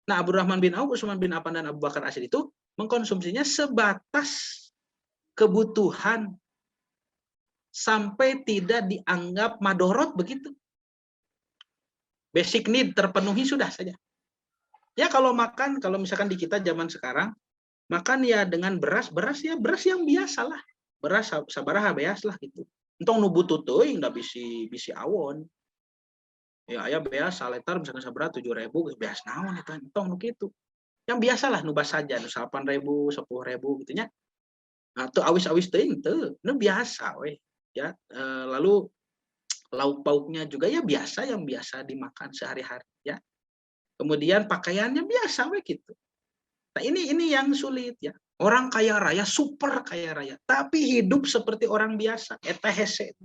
Nah, Abdurrahman bin Auf, Utsman bin Affan, dan Abu Bakar As-Siddiq itu mengkonsumsinya sebatas kebutuhan sampai tidak dianggap madorot begitu. Basic need terpenuhi sudah saja. Ya kalau makan, kalau misalkan di kita zaman sekarang, makan ya dengan beras ya beras yang biasa lah. Beras sabaraha beas lah gitu. Entong nu butuh teuing da bisi awon. Ya aya beas saletar misalkan sabaraha 7.000, beas naon eta entong nu kitu. Yang biasa lah nu saja nu 8.000, 10.000 gitu nya. Nah, tuh awis-awis teuing teu, nu biasa we. Ya, lalu lauk pauknya juga ya biasa, yang biasa dimakan sehari-hari ya. Kemudian pakaiannya biasa we gitu. Nah, ini yang sulit ya. Orang kaya raya, super kaya raya, tapi hidup seperti orang biasa. Eta hese.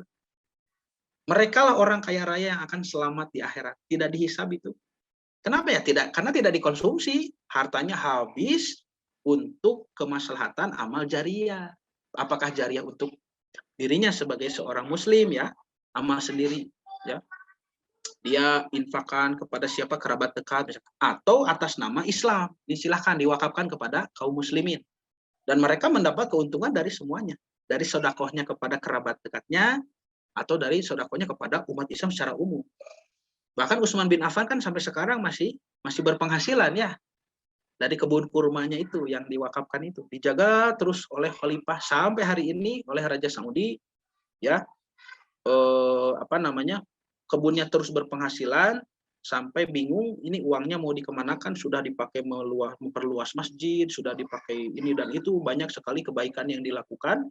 Mereka lah orang kaya raya yang akan selamat di akhirat, tidak dihisab itu. Kenapa ya? Karena tidak dikonsumsi, hartanya habis untuk kemaslahatan amal jariah. Apakah jariah untuk dirinya sebagai seorang muslim ya, amal sendiri ya, dia infakkan kepada siapa, kerabat dekat misalkan, atau atas nama Islam disilahkan diwakafkan kepada kaum muslimin, dan mereka mendapat keuntungan dari semuanya, dari sodakohnya kepada kerabat dekatnya atau dari sodakohnya kepada umat Islam secara umum. Bahkan Utsman bin Affan kan sampai sekarang masih berpenghasilan ya, dari kebun kurmanya itu yang diwakafkan itu dijaga terus oleh khalifah sampai hari ini oleh Raja Saudi ya. Kebunnya terus berpenghasilan sampai bingung ini uangnya mau dikemanakan, sudah dipakai memperluas masjid, sudah dipakai ini dan itu, banyak sekali kebaikan yang dilakukan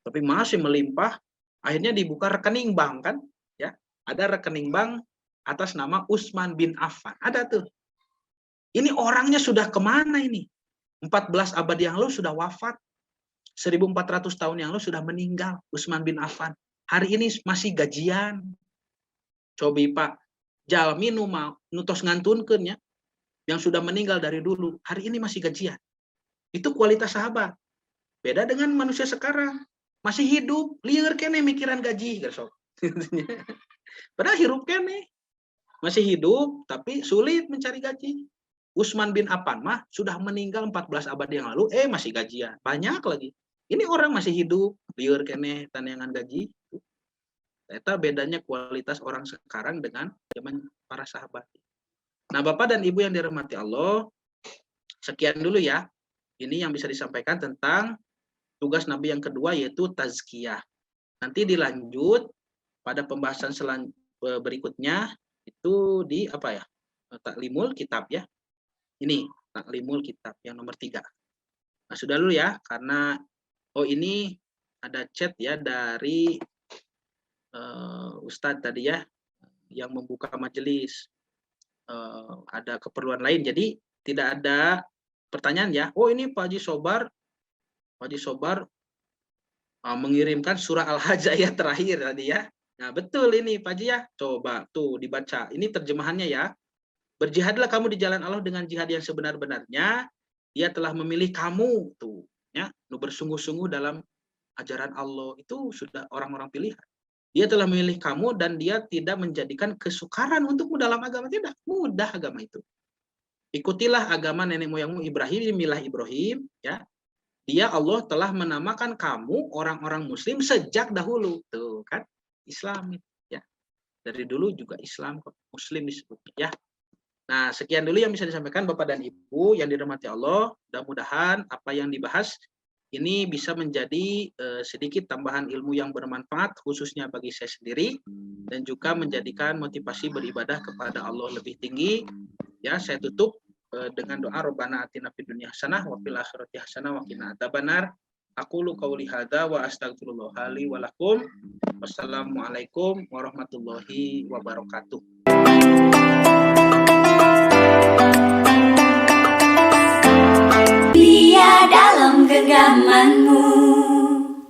tapi masih melimpah. Akhirnya dibuka rekening bank kan ya, ada rekening bank atas nama Utsman bin Affan, ada tuh. Ini orangnya sudah kemana ini? 14 abad yang lalu sudah wafat. 1400 tahun yang lalu sudah meninggal Utsman bin Affan. Hari ini masih gajian. Cobi Pak, jalmi nu tos ngantunkeun ya, yang sudah meninggal dari dulu, hari ini masih gajian. Itu kualitas sahabat. Beda dengan manusia sekarang. Masih hidup, lieur kene mikiran gaji, gasok. Padahal hirup kene. Masih hidup, tapi sulit mencari gaji. Utsman bin Affan mah sudah meninggal 14 abad yang lalu, masih gajian. Banyak lagi. Ini orang masih hidup, lieur kene taneangan gaji. Eta bedanya kualitas orang sekarang dengan zaman para sahabat. Nah, Bapak dan Ibu yang dirahmati Allah, sekian dulu ya. Ini yang bisa disampaikan tentang tugas Nabi yang kedua, yaitu tazkiyah. Nanti dilanjut pada pembahasan berikutnya itu di apa ya? Taklimul kitab ya. Ini taklimul kitab yang nomor 3. Nah, sudah dulu ya, karena ini ada chat ya dari Ustadz tadi ya, yang membuka majelis, ada keperluan lain. Jadi tidak ada pertanyaan ya. Oh ini Pak Haji Sobar mengirimkan surah Al-Hajj ayat terakhir tadi ya. Nah betul ini Pak Haji ya. Coba tuh dibaca. Ini terjemahannya ya. Berjihadlah kamu di jalan Allah dengan jihad yang sebenar-benarnya. Dia telah memilih kamu tuh ya. Bersungguh-sungguh dalam ajaran Allah itu sudah orang-orang pilihan. Dia telah memilih kamu dan dia tidak menjadikan kesukaran untukmu dalam agama. Tidak, mudah agama itu. Ikutilah agama nenek moyangmu Ibrahim, milah Ibrahim, ya. Dia Allah telah menamakan kamu orang-orang muslim sejak dahulu. Tuh kan, Islam ya. Dari dulu juga Islam kok, muslim disebutnya ya. Nah, sekian dulu yang bisa disampaikan Bapak dan Ibu yang dirahmati Allah. Mudah-mudahan apa yang dibahas ini bisa menjadi sedikit tambahan ilmu yang bermanfaat khususnya bagi saya sendiri dan juga menjadikan motivasi beribadah kepada Allah lebih tinggi. Ya, saya tutup dengan doa Rabbana atina fid dunya hasanah wa fil akhirati hasanah wa qina adzabannar. Aqulu qauli hadza wa astaghfirullah li wa lakum. Wassalamualaikum warahmatullahi wabarakatuh.